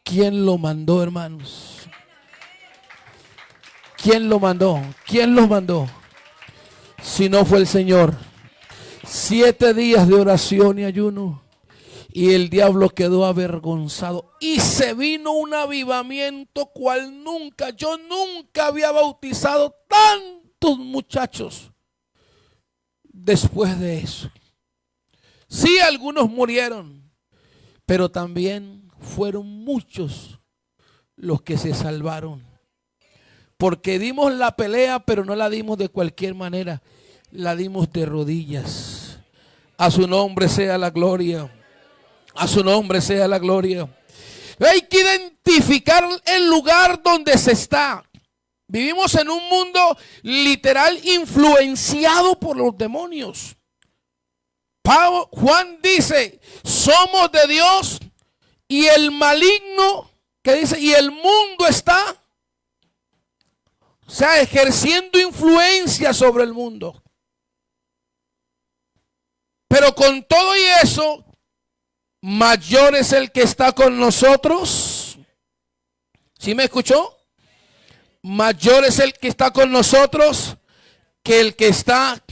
Speaker 1: ¿Quién lo mandó, hermanos? ¿Quién lo mandó? ¿Quién los mandó? Si no fue el Señor. 7 días de oración y ayuno. Y el diablo quedó avergonzado. Y se vino un avivamiento cual nunca. Yo nunca había bautizado tantos muchachos. Después de eso. Sí, algunos murieron. Pero también fueron muchos los que se salvaron. Porque dimos la pelea, pero no la dimos de cualquier manera. La dimos de rodillas. A su nombre sea la gloria. A su nombre sea la gloria. Hay que identificar el lugar donde se está. Vivimos en un mundo literal influenciado por los demonios. Juan dice, somos de Dios y el maligno, que dice, y el mundo está, o sea, ejerciendo influencia sobre el mundo. Pero con todo y eso, mayor es el que está con nosotros. ¿Sí me escuchó? Mayor es el que está con nosotros que el que está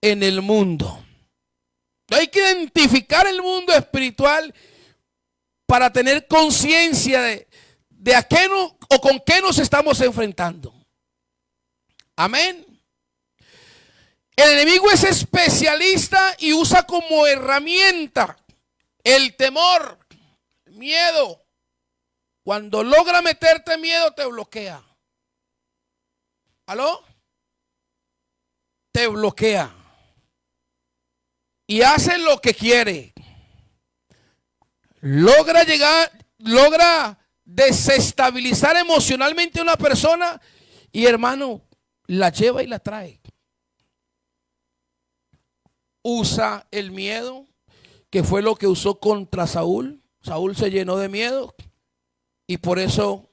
Speaker 1: en el mundo. Hay que identificar el mundo espiritual para tener conciencia de a qué no, o con qué nos estamos enfrentando. Amén. El enemigo es especialista y usa como herramienta el temor, el miedo. Cuando logra meterte miedo, te bloquea. ¿Aló? Te bloquea. Y hace lo que quiere. Logra desestabilizar emocionalmente a una persona y, hermano, la lleva y la trae. Usa el miedo, que fue lo que usó contra Saúl. Saúl se llenó de miedo y por eso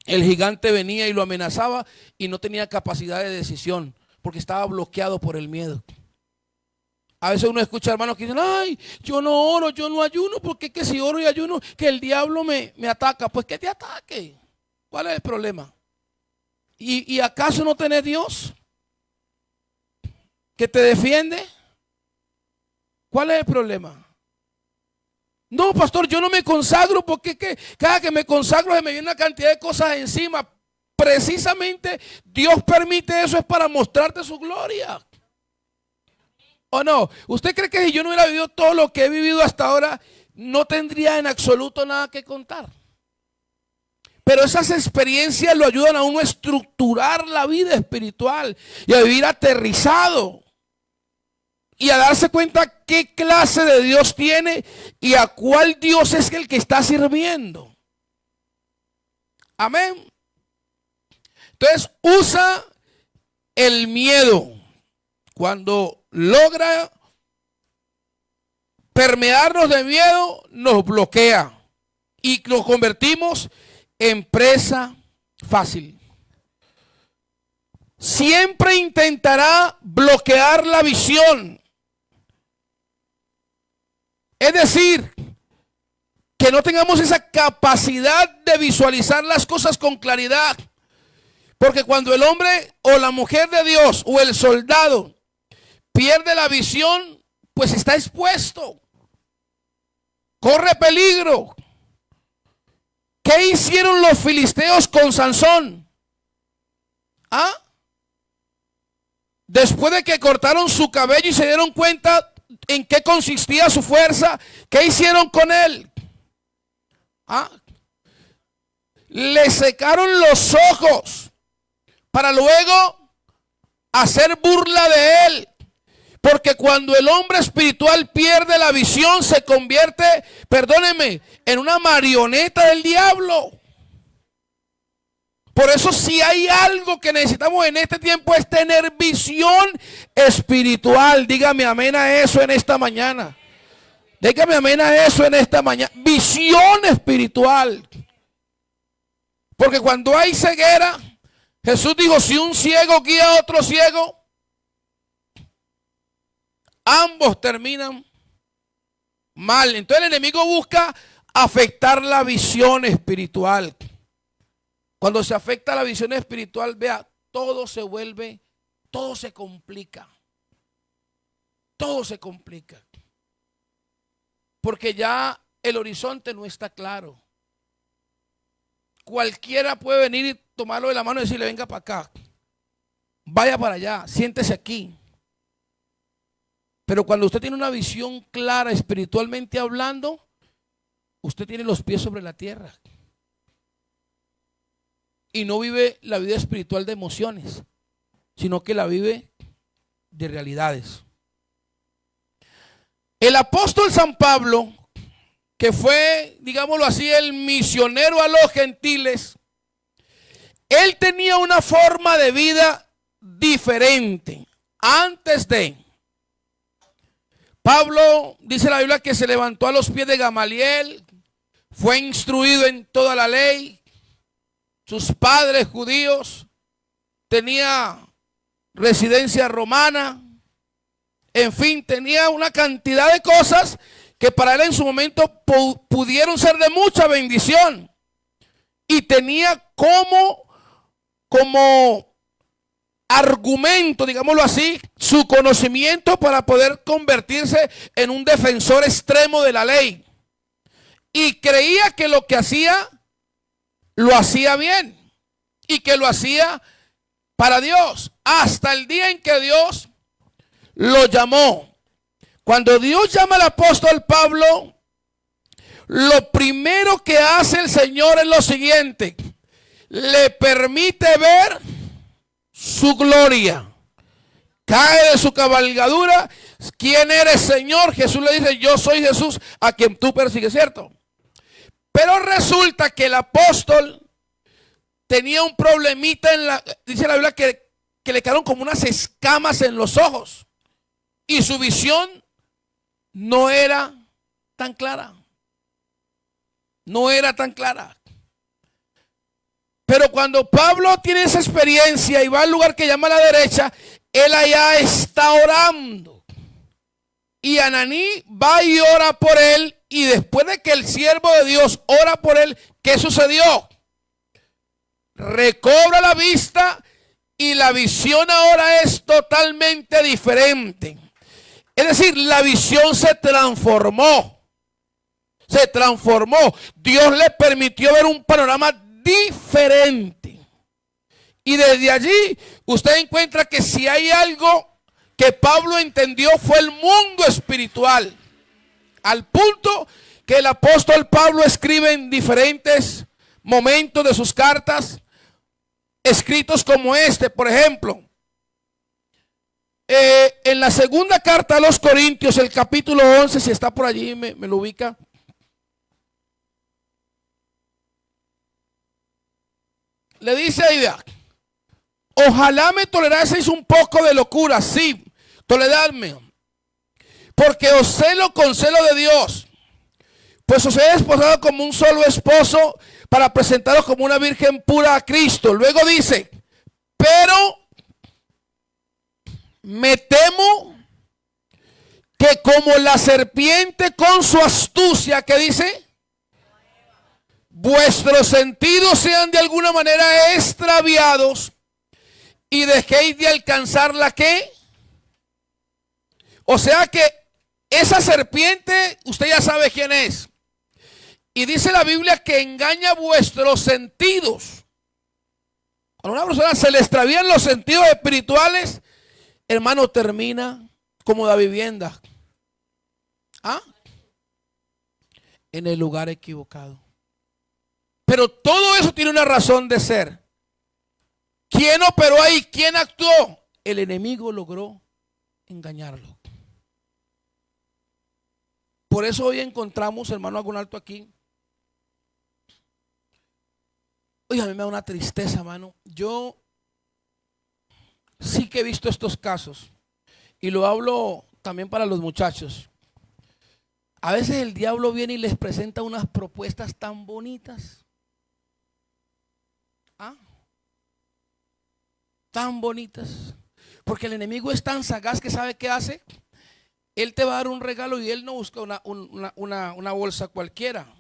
Speaker 1: el gigante venía y lo amenazaba y no tenía capacidad de decisión porque estaba bloqueado por el miedo. A veces uno escucha hermanos que dicen, ay, yo no oro, yo no ayuno, porque que si oro y ayuno, que el diablo me ataca. Pues que te ataque. ¿Cuál es el problema? ¿Y acaso no tenés Dios que te defiende? ¿Cuál es el problema? No, pastor, yo no me consagro porque cada que me consagro se me viene una cantidad de cosas encima. Precisamente Dios permite eso, es para mostrarte su gloria. ¿O no? ¿Usted cree que si yo no hubiera vivido todo lo que he vivido hasta ahora, no tendría en absoluto nada que contar? Pero esas experiencias lo ayudan a uno a estructurar la vida espiritual y a vivir aterrizado. Y a darse cuenta qué clase de Dios tiene y a cuál Dios es el que está sirviendo. Amén. Entonces usa el miedo. Cuando logra permearnos de miedo, nos bloquea y nos convertimos en presa fácil. Siempre intentará bloquear la visión. Es decir, que no tengamos esa capacidad de visualizar las cosas con claridad. Porque cuando el hombre o la mujer de Dios o el soldado pierde la visión, pues está expuesto. Corre peligro. ¿Qué hicieron los filisteos con Sansón? ¿Ah? Después de que cortaron su cabello y se dieron cuenta en qué consistía su fuerza, ¿qué hicieron con él? ¿Ah? Le secaron los ojos para luego hacer burla de él. Porque cuando el hombre espiritual pierde la visión, se convierte, perdónenme, en una marioneta del diablo. Por eso, si hay algo que necesitamos en este tiempo, es tener visión espiritual. Dígame amén a eso en esta mañana. Dígame amén a eso en esta mañana. Visión espiritual. Porque cuando hay ceguera, Jesús dijo, si un ciego guía a otro ciego, ambos terminan mal. Entonces el enemigo busca afectar la visión espiritual. Cuando se afecta la visión espiritual, vea, todo se vuelve, todo se complica. Todo se complica. Porque ya el horizonte no está claro. Cualquiera puede venir y tomarlo de la mano y decirle, venga para acá. Vaya para allá, siéntese aquí. Pero cuando usted tiene una visión clara espiritualmente hablando, usted tiene los pies sobre la tierra. Y no vive la vida espiritual de emociones, sino que la vive de realidades. El apóstol San Pablo, que fue, digámoslo así, el misionero a los gentiles, él tenía una forma de vida diferente. Antes de Pablo, dice la Biblia, que se levantó a los pies de Gamaliel, fue instruido en toda la ley. Sus padres judíos, tenía residencia romana, en fin, tenía una cantidad de cosas que para él en su momento pudieron ser de mucha bendición. Y tenía como argumento, digámoslo así, su conocimiento para poder convertirse en un defensor extremo de la ley. Y creía que lo que hacía, lo hacía bien y que lo hacía para Dios, hasta el día en que Dios lo llamó. Cuando Dios llama al apóstol Pablo, lo primero que hace el Señor es lo siguiente: le permite ver su gloria. Cae de su cabalgadura. ¿Quién eres, Señor? Jesús le dice, yo soy Jesús a quien tú persigues, ¿cierto? Pero resulta que el apóstol tenía un problemita dice la Biblia que le quedaron como unas escamas en los ojos. Y su visión no era tan clara. No era tan clara. Pero cuando Pablo tiene esa experiencia y va al lugar que llama a la derecha, él allá está orando. Y Ananí va y ora por él. Y después de que el siervo de Dios ora por él, ¿qué sucedió? Recobra la vista y la visión ahora es totalmente diferente. Es decir, la visión se transformó. Se transformó. Dios le permitió ver un panorama diferente. Y desde allí usted encuentra que si hay algo que Pablo entendió fue el mundo espiritual. Al punto que el apóstol Pablo escribe en diferentes momentos de sus cartas, escritos como este, por ejemplo, en la segunda carta a los Corintios, el capítulo 11, si está por allí, me lo ubica. Le dice ahí, ojalá me toleraseis un poco de locura, sí, toleradme, porque os celo con celo de Dios, pues os he desposado como un solo esposo para presentaros como una virgen pura a Cristo. Luego dice, pero me temo que como la serpiente con su astucia, ¿qué dice? Vuestros sentidos sean de alguna manera extraviados y dejéis de alcanzar la ¿qué? O sea que esa serpiente, usted ya sabe quién es. Y dice la Biblia que engaña vuestros sentidos. Cuando a una persona se le extravían los sentidos espirituales, hermano, termina como la vivienda. ¿Ah? En el lugar equivocado. Pero todo eso tiene una razón de ser. ¿Quién operó ahí? ¿Quién actuó? El enemigo logró engañarlo. Por eso hoy encontramos, hermano, algún alto aquí. Oye, a mí me da una tristeza, hermano. Yo sí que he visto estos casos. Y lo hablo también para los muchachos. A veces el diablo viene y les presenta unas propuestas tan bonitas. ¿Ah? Tan bonitas. Porque el enemigo es tan sagaz que sabe qué hace. Él te va a dar un regalo y él no busca una bolsa cualquiera.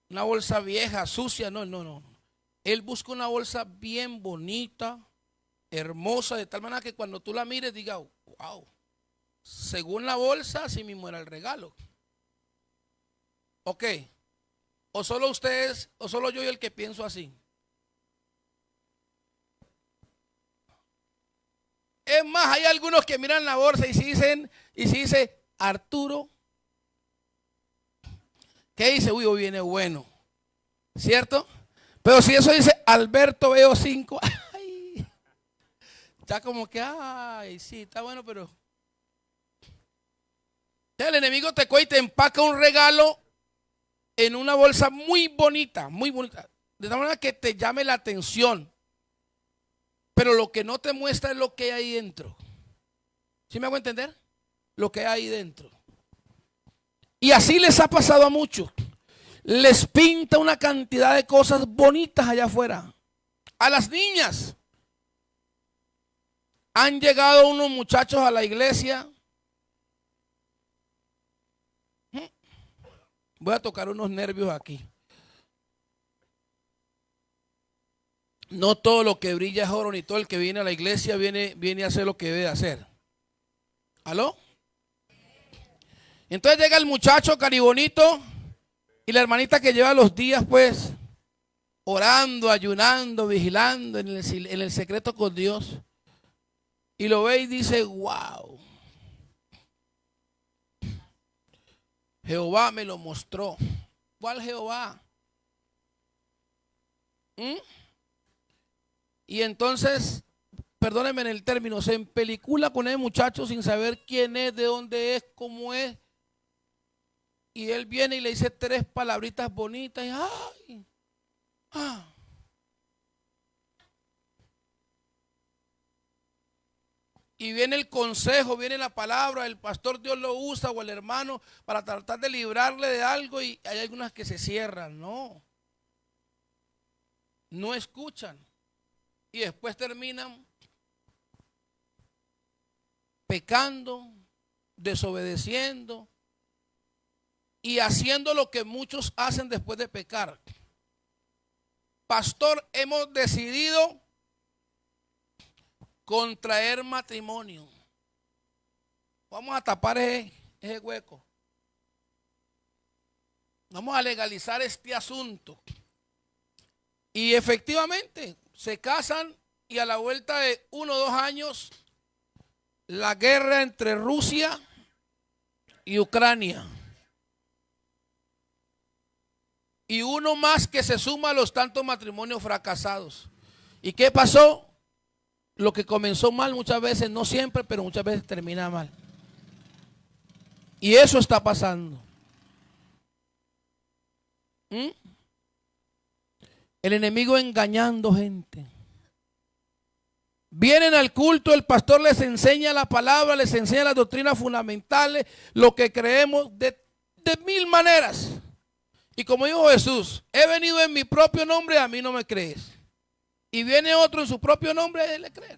Speaker 1: Una bolsa vieja, sucia, no. Él busca una bolsa bien bonita, hermosa, de tal manera que cuando tú la mires digas, wow, según la bolsa, así mismo era el regalo. Ok, o solo ustedes, o solo yo y el que pienso así. Es más, hay algunos que miran la bolsa y si dice Arturo, ¿qué dice? Uy, hoy viene bueno, ¿cierto? Pero si eso dice Alberto veo 5, ay, ya como que, ay, sí, está bueno, pero el enemigo te coge y te empaca un regalo en una bolsa muy bonita, de tal manera que te llame la atención. Pero lo que no te muestra es lo que hay ahí dentro. ¿Sí me hago entender? Lo que hay ahí dentro. Y así les ha pasado a muchos. Les pinta una cantidad de cosas bonitas allá afuera. A las niñas. Han llegado unos muchachos a la iglesia. Voy a tocar unos nervios aquí. No todo lo que brilla es oro, ni todo el que viene a la iglesia viene a hacer lo que debe hacer. ¿Aló? Entonces llega el muchacho caribonito y la hermanita que lleva los días pues orando, ayunando, vigilando en el secreto con Dios. Y lo ve y dice, wow. Jehová me lo mostró. ¿Cuál Jehová? Y entonces, perdónenme en el término, se empelicula con el muchacho sin saber quién es, de dónde es, cómo es. Y él viene y le dice 3 palabritas bonitas. Y, ¡ay! ¡Ah! Y viene el consejo, viene la palabra, el pastor Dios lo usa o el hermano para tratar de librarle de algo y hay algunas que se cierran. No escuchan. Y después terminan pecando, desobedeciendo y haciendo lo que muchos hacen después de pecar. Pastor, hemos decidido contraer matrimonio. Vamos a tapar ese hueco. Vamos a legalizar este asunto. Y efectivamente se casan y a la vuelta de 1 o 2 años la guerra entre Rusia y Ucrania. Y uno más que se suma a los tantos matrimonios fracasados. ¿Y qué pasó? Lo que comenzó mal muchas veces, no siempre, pero muchas veces termina mal. Y eso está pasando. El enemigo engañando gente. Vienen al culto, el pastor les enseña la palabra, les enseña las doctrinas fundamentales, lo que creemos de 1000 maneras. Y como dijo Jesús, he venido en mi propio nombre, a mí no me crees. Y viene otro en su propio nombre, él le cree.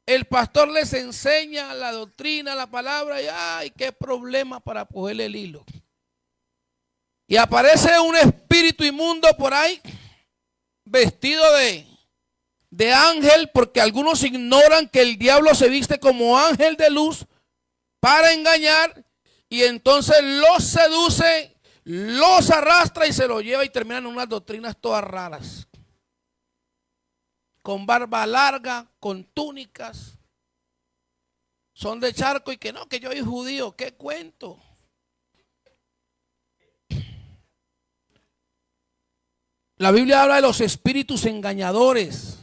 Speaker 1: El pastor les enseña la doctrina, la palabra, y ¡ay, qué problema para cogerle el hilo! Y aparece un espíritu inmundo por ahí, vestido de ángel, porque algunos ignoran que el diablo se viste como ángel de luz para engañar, y entonces los seduce, los arrastra y se los lleva y terminan en unas doctrinas todas raras. Con barba larga, con túnicas. Son de charco y que no, que yo soy judío. ¿Qué cuento? La Biblia habla de los espíritus engañadores.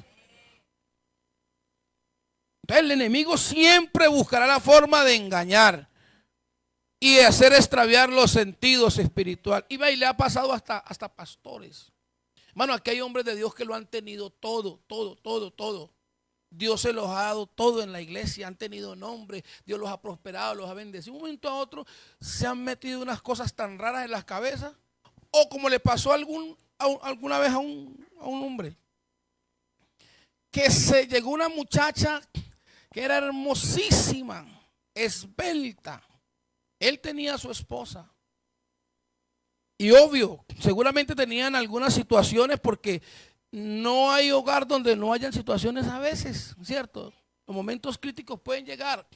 Speaker 1: Entonces el enemigo siempre buscará la forma de engañar y de hacer extraviar los sentidos espirituales. Y le ha pasado hasta pastores. Hermano, aquí hay hombres de Dios que lo han tenido todo. Dios se los ha dado todo en la iglesia, han tenido nombre, Dios los ha prosperado, los ha bendecido. Un momento a otro se han metido unas cosas tan raras en las cabezas, o como le pasó alguna vez a un hombre, que se llegó una muchacha que era hermosísima, esbelta. Él tenía a su esposa. Y obvio, seguramente tenían algunas situaciones porque no hay hogar donde no hayan situaciones a veces, ¿cierto? Los momentos críticos pueden llegar.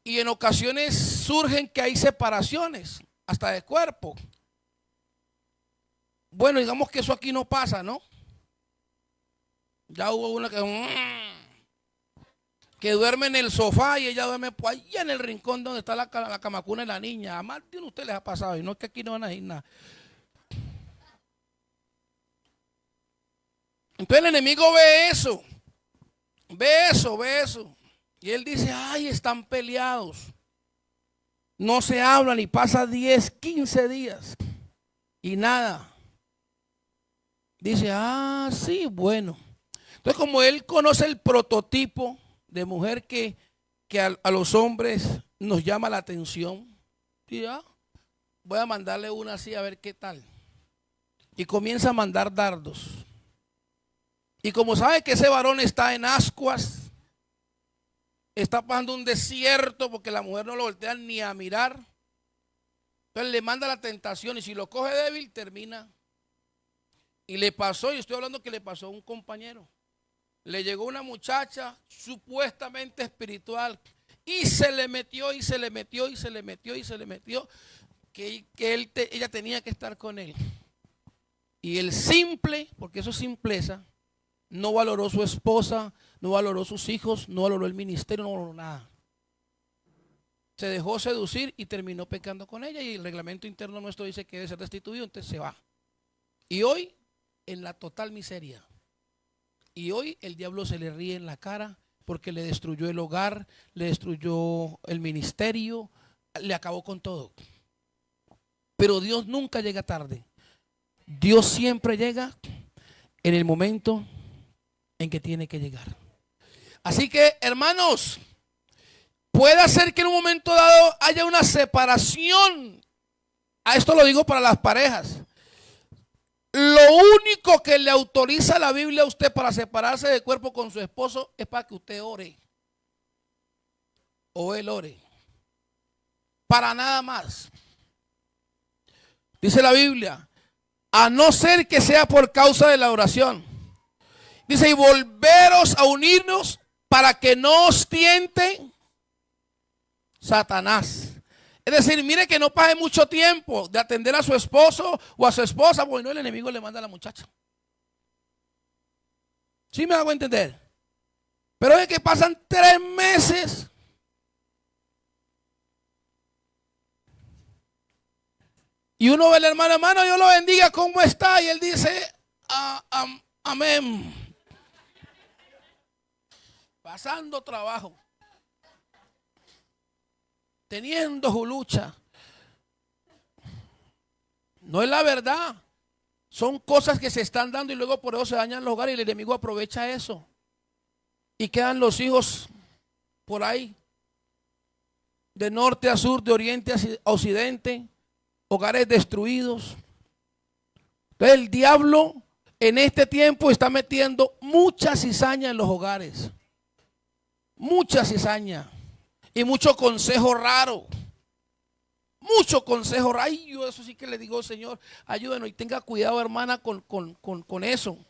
Speaker 1: Y en ocasiones surgen que hay separaciones, hasta de cuerpo. Bueno, digamos que eso aquí no pasa, ¿no? Ya hubo una que duerme en el sofá y ella duerme pues allá en el rincón donde está la camacuna de la niña. A más de uno usted les ha pasado y no es que aquí no van a ir nada. Entonces el enemigo ve eso. Y él dice, ay, están peleados. No se hablan y pasa 10, 15 días y nada. Dice, ah, sí, bueno. Entonces como él conoce el prototipo de mujer que a los hombres nos llama la atención, y ya, voy a mandarle una así a ver qué tal. Y comienza a mandar dardos. Y como sabe que ese varón está en ascuas, está pasando un desierto porque la mujer no lo voltea ni a mirar, entonces le manda la tentación y si lo coge débil termina. Y le pasó, y estoy hablando que le pasó a un compañero. Le llegó una muchacha supuestamente espiritual y se le metió, que ella tenía que estar con él. Y el simple, porque eso es simpleza, no valoró su esposa, no valoró sus hijos, no valoró el ministerio, no valoró nada. Se dejó seducir y terminó pecando con ella y el reglamento interno nuestro dice que debe ser restituido, entonces se va. Y hoy en la total miseria. Y hoy el diablo se le ríe en la cara porque le destruyó el hogar, le destruyó el ministerio, le acabó con todo. Pero Dios nunca llega tarde. Dios siempre llega en el momento en que tiene que llegar. Así que, hermanos, puede ser que en un momento dado haya una separación. A esto lo digo para las parejas. Lo único que le autoriza la Biblia a usted para separarse del cuerpo con su esposo es para que usted ore. O él ore. Para nada más. Dice la Biblia, a no ser que sea por causa de la oración. Dice, y volveros a unirnos para que no os tiente Satanás. Es decir, mire que no pase mucho tiempo de atender a su esposo o a su esposa. Bueno, el enemigo le manda a la muchacha. ¿Sí me hago entender? Pero es que pasan 3 meses. Y uno ve al hermano, hermano, Dios lo bendiga, ¿cómo está? Y él dice, amén. Pasando trabajo. Teniendo su lucha. No es la verdad. Son cosas que se están dando y luego por eso se dañan los hogares y el enemigo aprovecha eso. Y quedan los hijos por ahí. De norte a sur, de oriente a occidente. Hogares destruidos. Entonces el diablo en este tiempo está metiendo mucha cizaña en los hogares. Mucha cizaña. Y mucho consejo raro. Mucho consejo raro. Ay, yo eso sí que le digo, Señor, ayúdenos y tenga cuidado, hermana, con eso.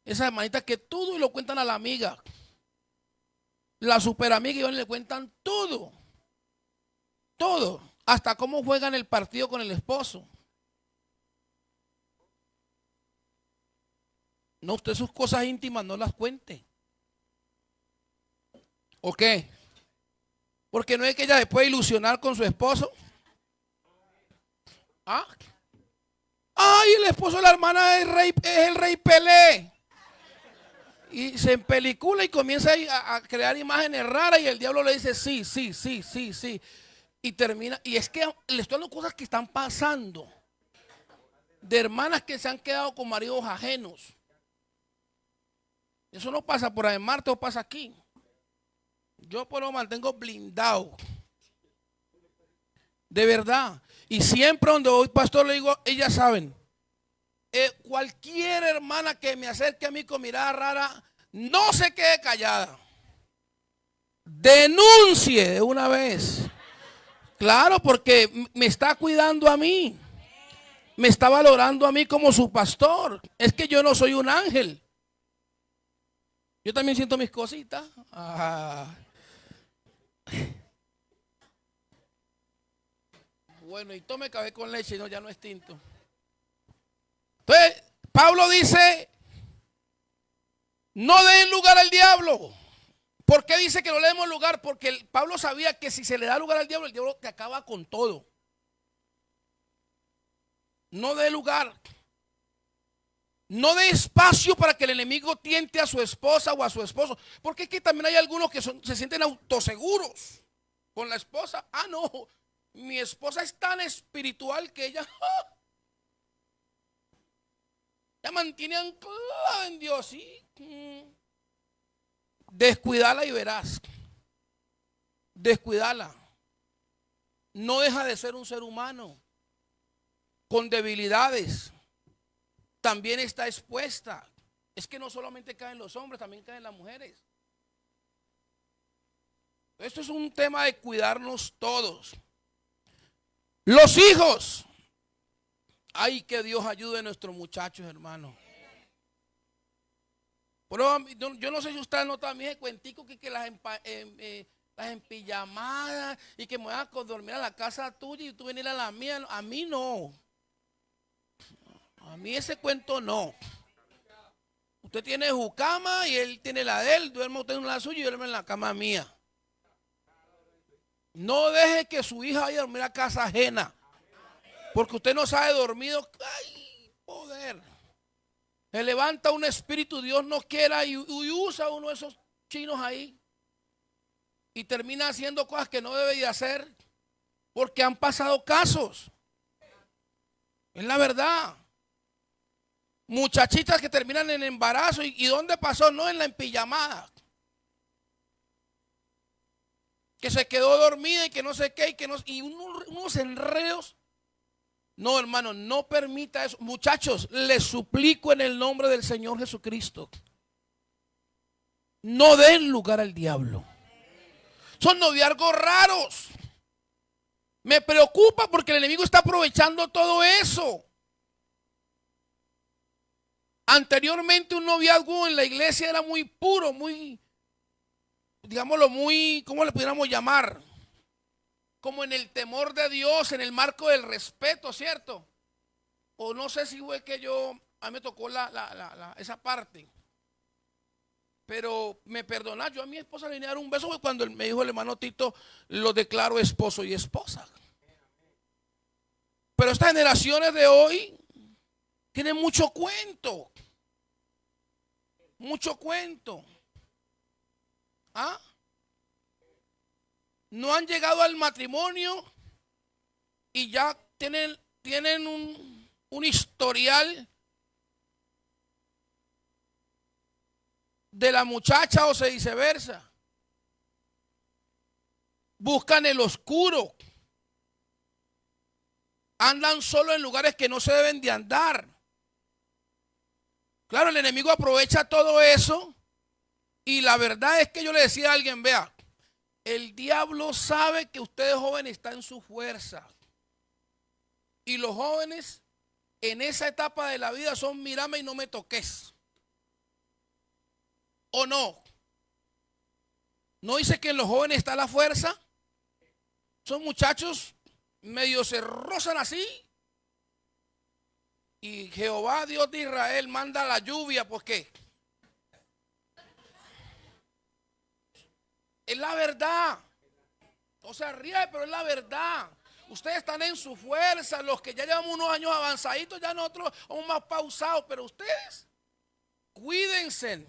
Speaker 1: Esa hermanita que todo lo cuentan a la amiga. La super amiga y le cuentan todo. Todo. hasta cómo juegan el partido con el esposo. No, usted sus cosas íntimas no las cuente. ¿O qué? Porque no es que ella se puede ilusionar con su esposo. ¿Ah? Ay, el esposo de la hermana es el rey Pelé. Y se empelicula y comienza a crear imágenes raras y el diablo le dice sí, sí, sí, sí, sí. Y termina, y es que le estoy dando cosas que están pasando. De hermanas que se han quedado con maridos ajenos. Eso no pasa por ahí en Marte o pasa aquí. Yo por lo mantengo blindado. De verdad. Y siempre donde voy, pastor, le digo, ellas saben. Cualquier hermana que me acerque a mí con mirada rara, no se quede callada. Denuncie de una vez. Claro, porque me está cuidando a mí. Me está valorando a mí como su pastor. Es que yo no soy un ángel. Yo también siento mis cositas. Bueno, y tome café con leche, no, ya no es tinto. Entonces, Pablo dice, no den lugar al diablo. ¿Por qué dice que no le demos lugar? Porque Pablo sabía que si se le da lugar al diablo, el diablo te acaba con todo. No dé lugar. No dé espacio para que el enemigo tiente a su esposa o a su esposo. Porque es que también hay algunos que se sienten autoseguros con la esposa. Ah, no, mi esposa es tan espiritual que ella mantiene anclada en Dios. ¿Sí? Descuídala y verás. Descuídala. No deja de ser un ser humano con debilidades. También está expuesta. Es que no solamente caen los hombres, también caen las mujeres. Esto es un tema de cuidarnos todos. Los hijos. Ay, que Dios ayude a nuestros muchachos, hermano. Pero yo no sé si usted nota también el cuentico que las empillamadas y que me voy a dormir a la casa tuya y tú venir a la mía. A mí no. A mí ese cuento no. Usted tiene su cama y él tiene la de él. Duerme usted en la suya y yo duermo en la cama mía. No deje que su hija vaya a dormir a casa ajena. Porque usted no sabe dormido. ¡Ay, poder! Se levanta un espíritu, Dios no quiera, y usa uno de esos chinos ahí. Y termina haciendo cosas que no debe de hacer. Porque han pasado casos. Es la verdad. Muchachitas que terminan en embarazo. ¿Y dónde pasó? No, en la empillamada. Que se quedó dormida y que no sé qué. Y unos enredos. No, hermano, no permita eso. Muchachos, les suplico en el nombre del Señor Jesucristo. No den lugar al diablo. Son noviazgos raros. Me preocupa porque el enemigo está aprovechando todo eso. Anteriormente un noviazgo en la iglesia era muy puro, muy, digámoslo, muy, ¿cómo le pudiéramos llamar? Como en el temor de Dios, en el marco del respeto, ¿cierto? O no sé si fue que a mí me tocó esa parte. Pero me perdona, yo a mi esposa le vine a dar un beso cuando me dijo el hermano Tito, lo declaro esposo y esposa. Pero estas generaciones de hoy tienen mucho cuento. Mucho cuento. ¿Ah? No han llegado al matrimonio y ya tienen un historial de la muchacha o viceversa. Buscan el oscuro. Andan solo en lugares que no se deben de andar. Claro, el enemigo aprovecha todo eso. Y la verdad es que yo le decía a alguien, vea, el diablo sabe que ustedes jóvenes están en su fuerza. Y los jóvenes en esa etapa de la vida son mírame y no me toques. ¿O no? ¿No dice que en los jóvenes está la fuerza? Son muchachos, medio se rozan así. Y Jehová, Dios de Israel, manda la lluvia. ¿Por qué? Es la verdad. O sea, ríe, pero es la verdad. Ustedes están en su fuerza. Los que ya llevamos unos años avanzaditos, ya nosotros aún más pausados. Pero ustedes, cuídense.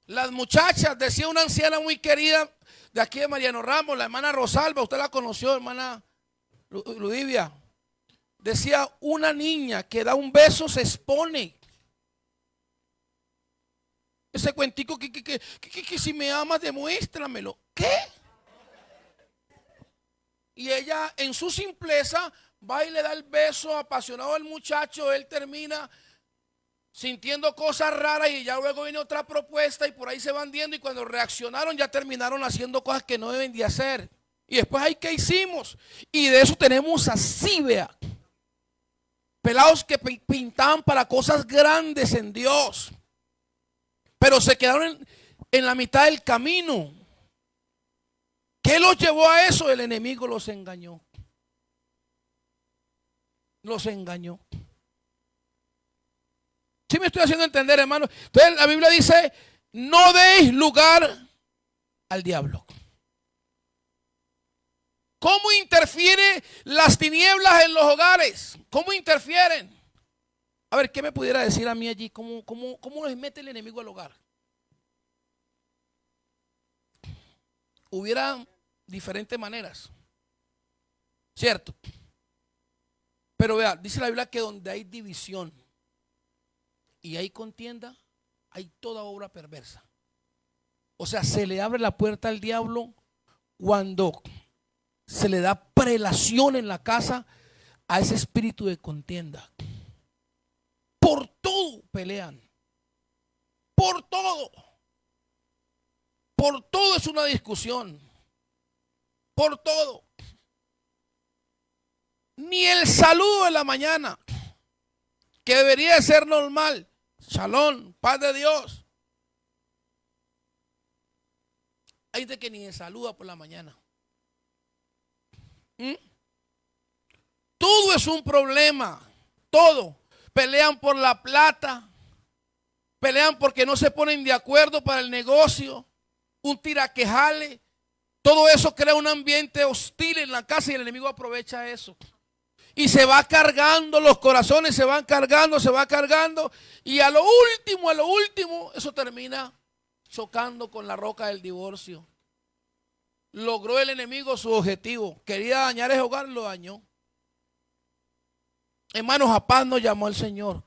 Speaker 1: Las muchachas, decía una anciana muy querida de aquí de Mariano Ramos, la hermana Rosalba, usted la conoció, hermana Ludivia. Decía, una niña que da un beso se expone. Ese cuentico que si me amas, demuéstramelo. ¿Qué? Y ella en su simpleza va y le da el beso apasionado al muchacho. Él termina sintiendo cosas raras y ya luego viene otra propuesta y por ahí se van viendo, y cuando reaccionaron ya terminaron haciendo cosas que no deben de hacer. Y después ahí, ¿qué hicimos? Y de eso tenemos así, vea, pelados que pintaban para cosas grandes en Dios, pero se quedaron en la mitad del camino. ¿Qué los llevó a eso? El enemigo los engañó. Los engañó. ¿Sí me estoy haciendo entender, hermano? Entonces la Biblia dice, no deis lugar al diablo. ¿Cómo interfieren las tinieblas en los hogares? ¿Cómo interfieren? A ver, ¿qué me pudiera decir a mí allí? ¿Cómo les mete el enemigo al hogar? Hubiera diferentes maneras, ¿cierto? Pero vea, dice la Biblia que donde hay división y hay contienda, hay toda obra perversa. O sea, se le abre la puerta al diablo cuando se le da prelación en la casa a ese espíritu de contienda. Por todo pelean. Por todo. Por todo es una discusión. Por todo. Ni el saludo en la mañana, que debería de ser normal. Shalom, paz de Dios. Hay gente que ni se saluda por la mañana. Todo es un problema. Todo. Pelean por la plata. Pelean porque no se ponen de acuerdo para el negocio. Un tiraquejale. Todo eso crea un ambiente hostil en la casa y el enemigo aprovecha eso. Y se va cargando, los corazones se van cargando, se va cargando. Y a lo último, eso termina chocando con la roca del divorcio. Logró el enemigo su objetivo. Quería dañar ese hogar, lo dañó. Hermanos, a paz nos llamó el Señor.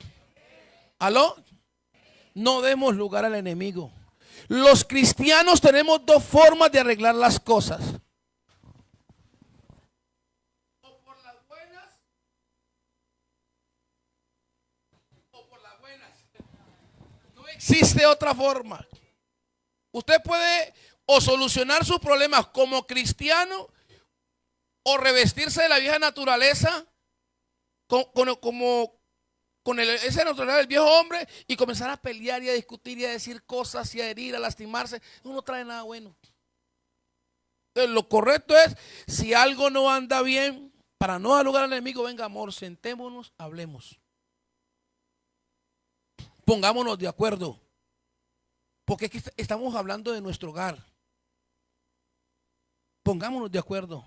Speaker 1: ¿Aló? No demos lugar al enemigo. Los cristianos tenemos dos formas de arreglar las cosas. O por las buenas, o por las buenas. No existe otra forma. Usted puede o solucionar sus problemas como cristiano o revestirse de la vieja naturaleza con esa naturaleza del viejo hombre y comenzar a pelear y a discutir y a decir cosas y a herir, a lastimarse. No trae nada bueno. Entonces, lo correcto es, si algo no anda bien, para no dar lugar al enemigo, venga amor, sentémonos, hablemos. Pongámonos de acuerdo. Porque aquí estamos hablando de nuestro hogar. Pongámonos de acuerdo.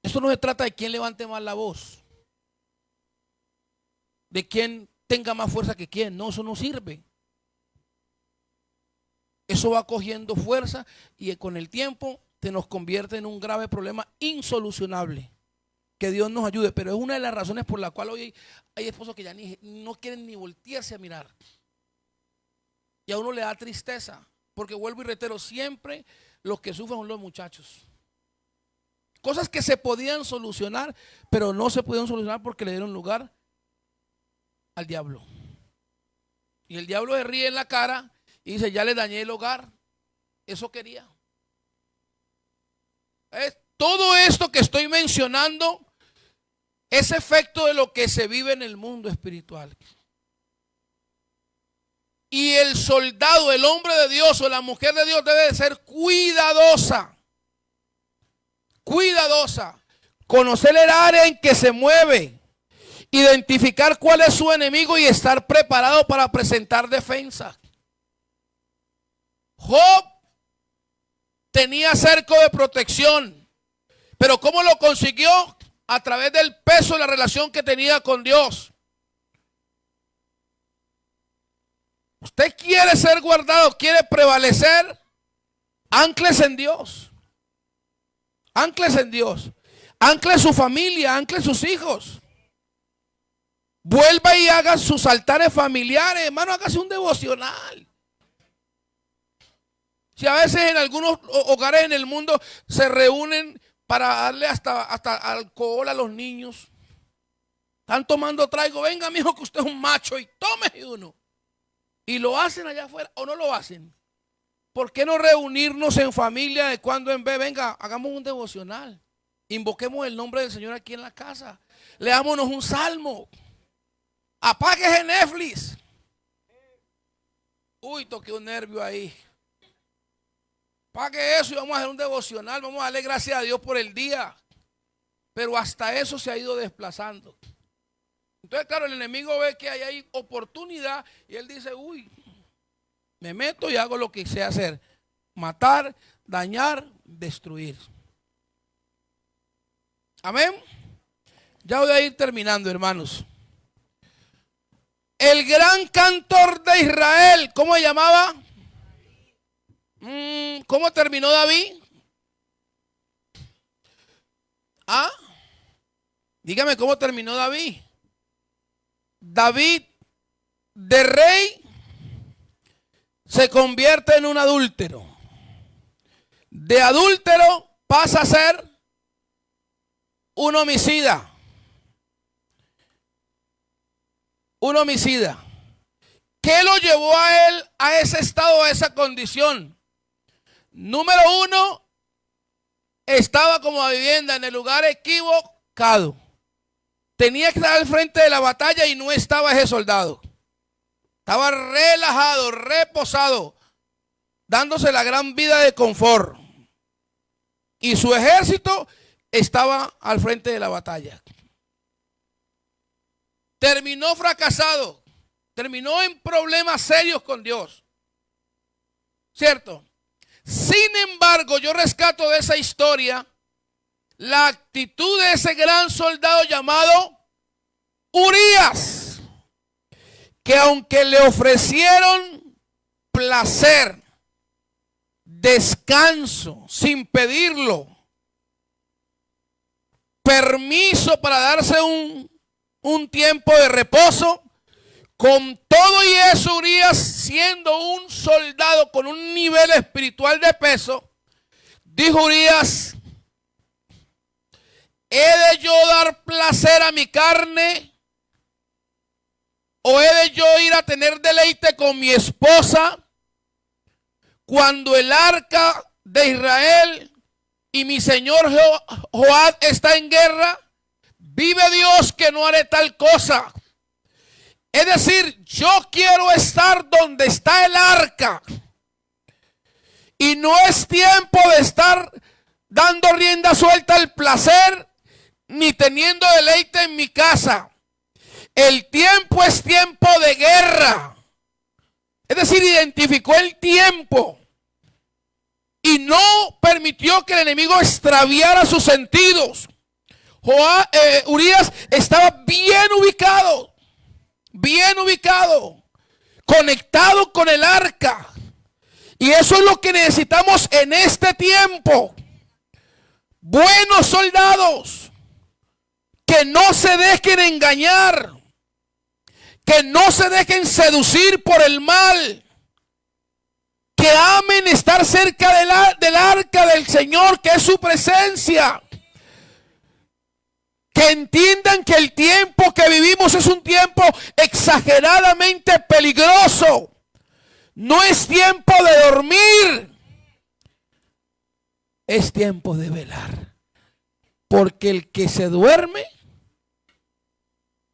Speaker 1: Esto no se trata de quién levante más la voz, de quién tenga más fuerza que quién. No, eso no sirve. Eso va cogiendo fuerza y con el tiempo se nos convierte en un grave problema insolucionable. Que Dios nos ayude, pero es una de las razones por la cual hoy hay esposos que ya no quieren ni voltearse a mirar. Y a uno le da tristeza, porque vuelvo y reitero, siempre los que sufren son los muchachos. Cosas que se podían solucionar, pero no se pudieron solucionar porque le dieron lugar al diablo. Y el diablo se ríe en la cara y dice, ya le dañé el hogar. Eso quería. Todo esto que estoy mencionando es efecto de lo que se vive en el mundo espiritual. Y el soldado, el hombre de Dios o la mujer de Dios debe de ser cuidadosa. Cuidadosa conocer el área en que se mueve, identificar cuál es su enemigo y estar preparado para presentar defensa. Job tenía cerco de protección, pero ¿cómo lo consiguió? A través del peso de la relación que tenía con Dios. Usted quiere ser guardado, quiere prevalecer, ánclese en Dios. Ánclese en Dios. Ancle su familia, ancle sus hijos. Vuelva y haga sus altares familiares, hermano, hágase un devocional. Si a veces en algunos hogares en el mundo se reúnen para darle hasta alcohol a los niños. Están tomando trago, venga mijo que usted es un macho y tómese uno. Y lo hacen allá afuera o no lo hacen. ¿Por qué no reunirnos en familia de cuando en vez? Venga, hagamos un devocional. Invoquemos el nombre del Señor aquí en la casa. Leámonos un salmo. Apáguese Netflix. Uy, toqué un nervio ahí. Pague eso y vamos a hacer un devocional. Vamos a darle gracias a Dios por el día. Pero hasta eso se ha ido desplazando. Entonces, claro, el enemigo ve que hay oportunidad y él dice, uy, me meto y hago lo que sé hacer. Matar, dañar, destruir. Amén. Ya voy a ir terminando, hermanos. El gran cantor de Israel, ¿cómo se llamaba? ¿Cómo terminó David? ¿Ah? Dígame cómo terminó David. David, de rey, se convierte en un adúltero. De adúltero pasa a ser un homicida. Un homicida. ¿Qué lo llevó a él a ese estado, a esa condición? Número uno, estaba como vivienda en el lugar equivocado. Tenía que estar al frente de la batalla y no estaba ese soldado. Estaba relajado, reposado, dándose la gran vida de confort. Y su ejército estaba al frente de la batalla. Terminó fracasado. Terminó en problemas serios con Dios. ¿Cierto? Sin embargo, yo rescato de esa historia la actitud de ese gran soldado llamado Urías, que aunque le ofrecieron placer, descanso, sin pedirlo, permiso para darse un tiempo de reposo, con todo y eso, Urías, siendo un soldado con un nivel espiritual de peso, dijo Urías, ¿he de yo dar placer a mi carne? ¿O he de yo ir a tener deleite con mi esposa cuando el arca de Israel y mi señor Joab está en guerra? Vive Dios que no haré tal cosa. Es decir, yo quiero estar donde está el arca. Y no es tiempo de estar dando rienda suelta al placer ni teniendo deleite en mi casa. El tiempo es tiempo de guerra. Es decir, identificó el tiempo y no permitió que el enemigo extraviara sus sentidos. Urías estaba bien ubicado, conectado con el arca. Y eso es lo que necesitamos en este tiempo. Buenos soldados que no se dejen engañar, que no se dejen seducir por el mal, que amen estar cerca del arca del Señor, que es su presencia. Que entiendan que el tiempo que vivimos es un tiempo exageradamente peligroso. No es tiempo de dormir, es tiempo de velar. Porque el que se duerme,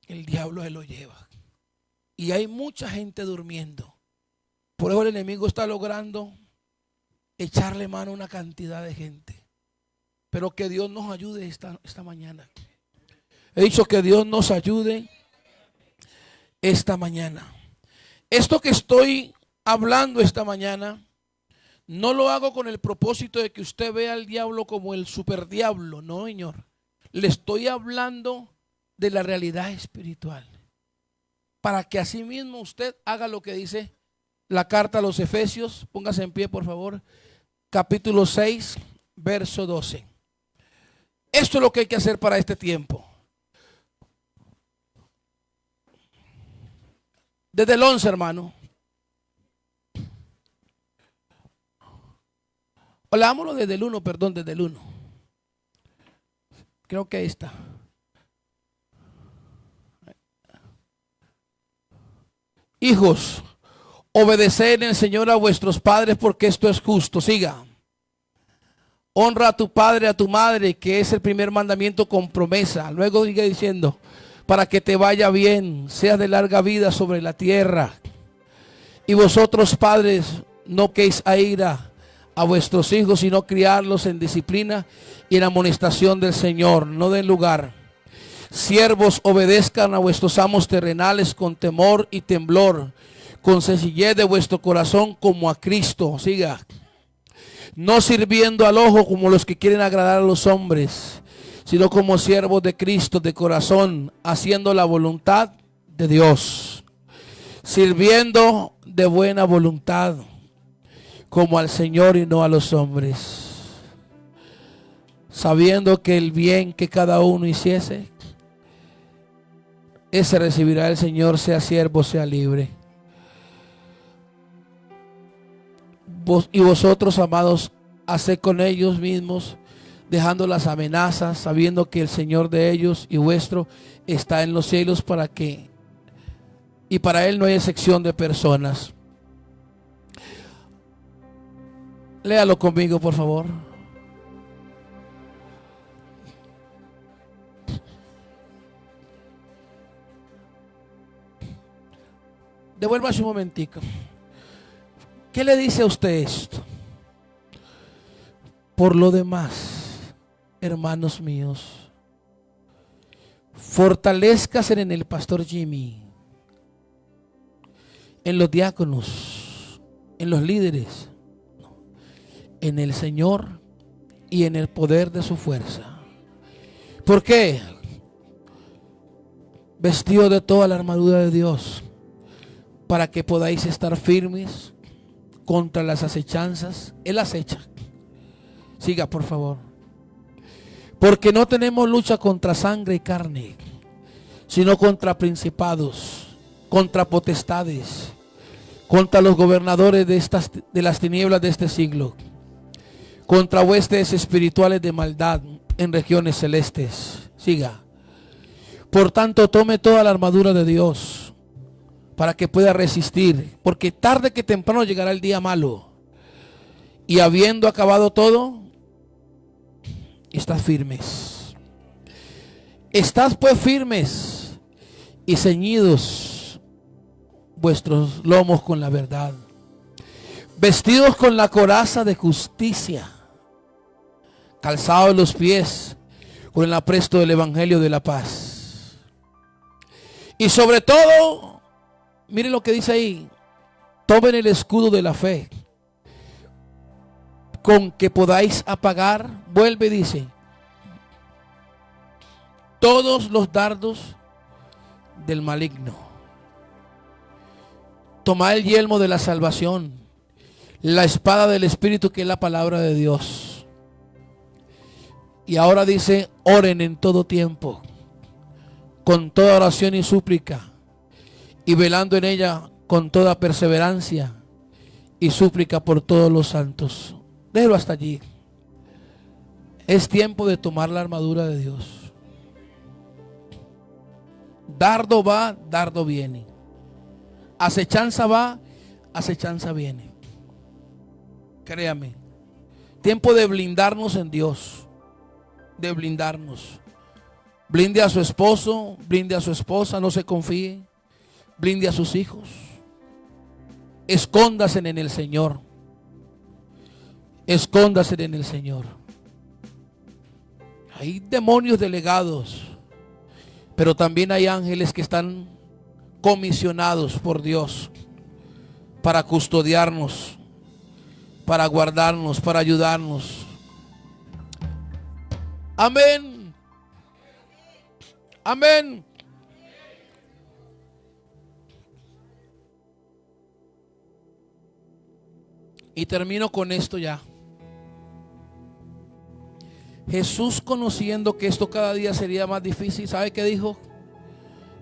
Speaker 1: el diablo se lo lleva. Y hay mucha gente durmiendo. Por eso el enemigo está logrando echarle mano a una cantidad de gente. Pero que Dios nos ayude esta mañana. He dicho que Dios nos ayude esta mañana. Esto que estoy hablando esta mañana, no lo hago con el propósito de que usted vea al diablo como el superdiablo. No, señor. Le estoy hablando de la realidad espiritual. Para que así mismo usted haga lo que dice la carta a los Efesios. Póngase en pie, por favor. Capítulo 6, verso 12. Esto es lo que hay que hacer para este tiempo. Desde el 11, hermano. O leámoslo desde el 1, perdón, desde el 1. Creo que ahí está. Hijos, obedeced en el Señor a vuestros padres, porque esto es justo. Siga. Honra a tu padre, a tu madre, que es el primer mandamiento con promesa. Luego sigue diciendo, para que te vaya bien, seas de larga vida sobre la tierra. Y vosotros, padres, no queis a ira a vuestros hijos, sino criarlos en disciplina y en amonestación del Señor. No den lugar. Siervos, obedezcan a vuestros amos terrenales con temor y temblor, con sencillez de vuestro corazón, como a Cristo. Siga. No sirviendo al ojo como los que quieren agradar a los hombres, sino como siervos de Cristo de corazón, haciendo la voluntad de Dios, sirviendo de buena voluntad, como al Señor y no a los hombres, sabiendo que el bien que cada uno hiciese, ese recibirá el Señor, sea siervo, sea libre. Y vosotros, amados, haced con ellos mismos, dejando las amenazas, sabiendo que el Señor de ellos y vuestro está en los cielos, para Él no hay excepción de personas. Léalo conmigo, por favor. Devuélvase un momentico. ¿Qué le dice a usted esto? Por lo demás, hermanos míos, fortalezcase en el pastor Jimmy, en los diáconos, en los líderes, en el Señor y en el poder de su fuerza. ¿Por qué? Vestido de toda la armadura de Dios, para que podáis estar firmes contra las acechanzas. Él acecha. Siga, por favor. Porque no tenemos lucha contra sangre y carne, sino contra principados, contra potestades, contra los gobernadores de las tinieblas de este siglo, contra huestes espirituales de maldad en regiones celestes. Siga. Por tanto, tome toda la armadura de Dios, para que pueda resistir, porque tarde que temprano llegará el día malo. Y habiendo acabado todo, estad firmes. Estad pues firmes y ceñidos vuestros lomos con la verdad, vestidos con la coraza de justicia, calzados los pies con el apresto del evangelio de la paz. Y sobre todo, mire lo que dice ahí, tomen el escudo de la fe, con que podáis apagar, vuelve y dice, todos los dardos del maligno. Tomad el yelmo de la salvación, la espada del Espíritu, que es la palabra de Dios. Y ahora dice, oren en todo tiempo, con toda oración y súplica, y velando en ella con toda perseverancia y súplica por todos los santos. Déjelo hasta allí. Es tiempo de tomar la armadura de Dios. Dardo va, dardo viene. Acechanza va, acechanza viene. Créame. Tiempo de blindarnos en Dios. De blindarnos. Blinde a su esposo, blinde a su esposa, no se confíe. Blinde a sus hijos. Escóndase en el Señor. Escóndase en el Señor. Hay demonios delegados, pero también hay ángeles que están comisionados por Dios para custodiarnos, para guardarnos, para ayudarnos. Amén. Amén. Y termino con esto ya. Jesús, conociendo que esto cada día sería más difícil, ¿sabe qué dijo?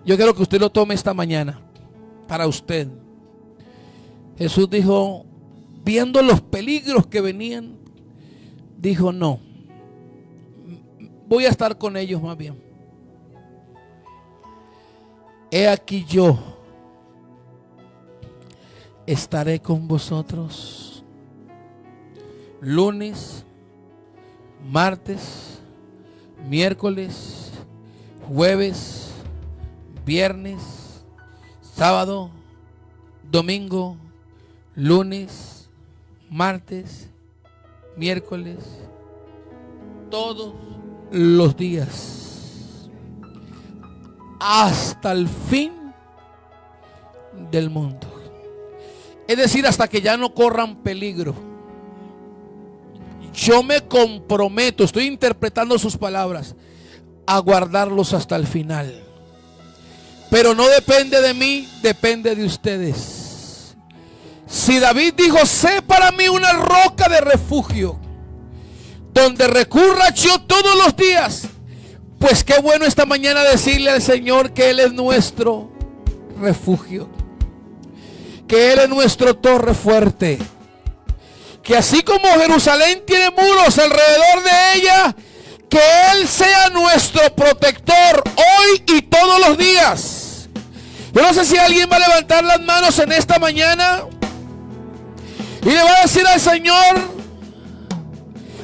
Speaker 1: Yo quiero que usted lo tome esta mañana para usted. Jesús dijo, viendo los peligros que venían, dijo, no, voy a estar con ellos más bien. He aquí yo estaré con vosotros lunes, martes, miércoles, jueves, viernes, sábado, domingo, lunes, martes, miércoles, todos los días, hasta el fin del mundo. Es decir, hasta que ya no corran peligro. Yo me comprometo, estoy interpretando sus palabras, a guardarlos hasta el final. Pero no depende de mí, depende de ustedes. Si David dijo, sé para mí una roca de refugio, donde recurra yo todos los días, pues qué bueno esta mañana decirle al Señor que Él es nuestro refugio, que Él es nuestro torre fuerte, que así como Jerusalén tiene muros alrededor de ella, que Él sea nuestro protector hoy y todos los días. Yo no sé si alguien va a levantar las manos en esta mañana y le va a decir al Señor,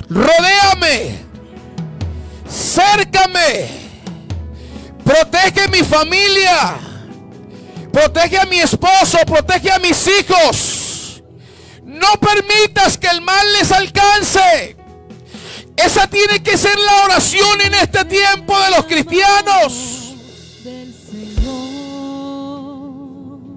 Speaker 1: rodéame, cércame, protege mi familia, protege a mi esposo, protege a mis hijos. No permitas que el mal les alcance. Esa tiene que ser la oración en este tiempo de los cristianos.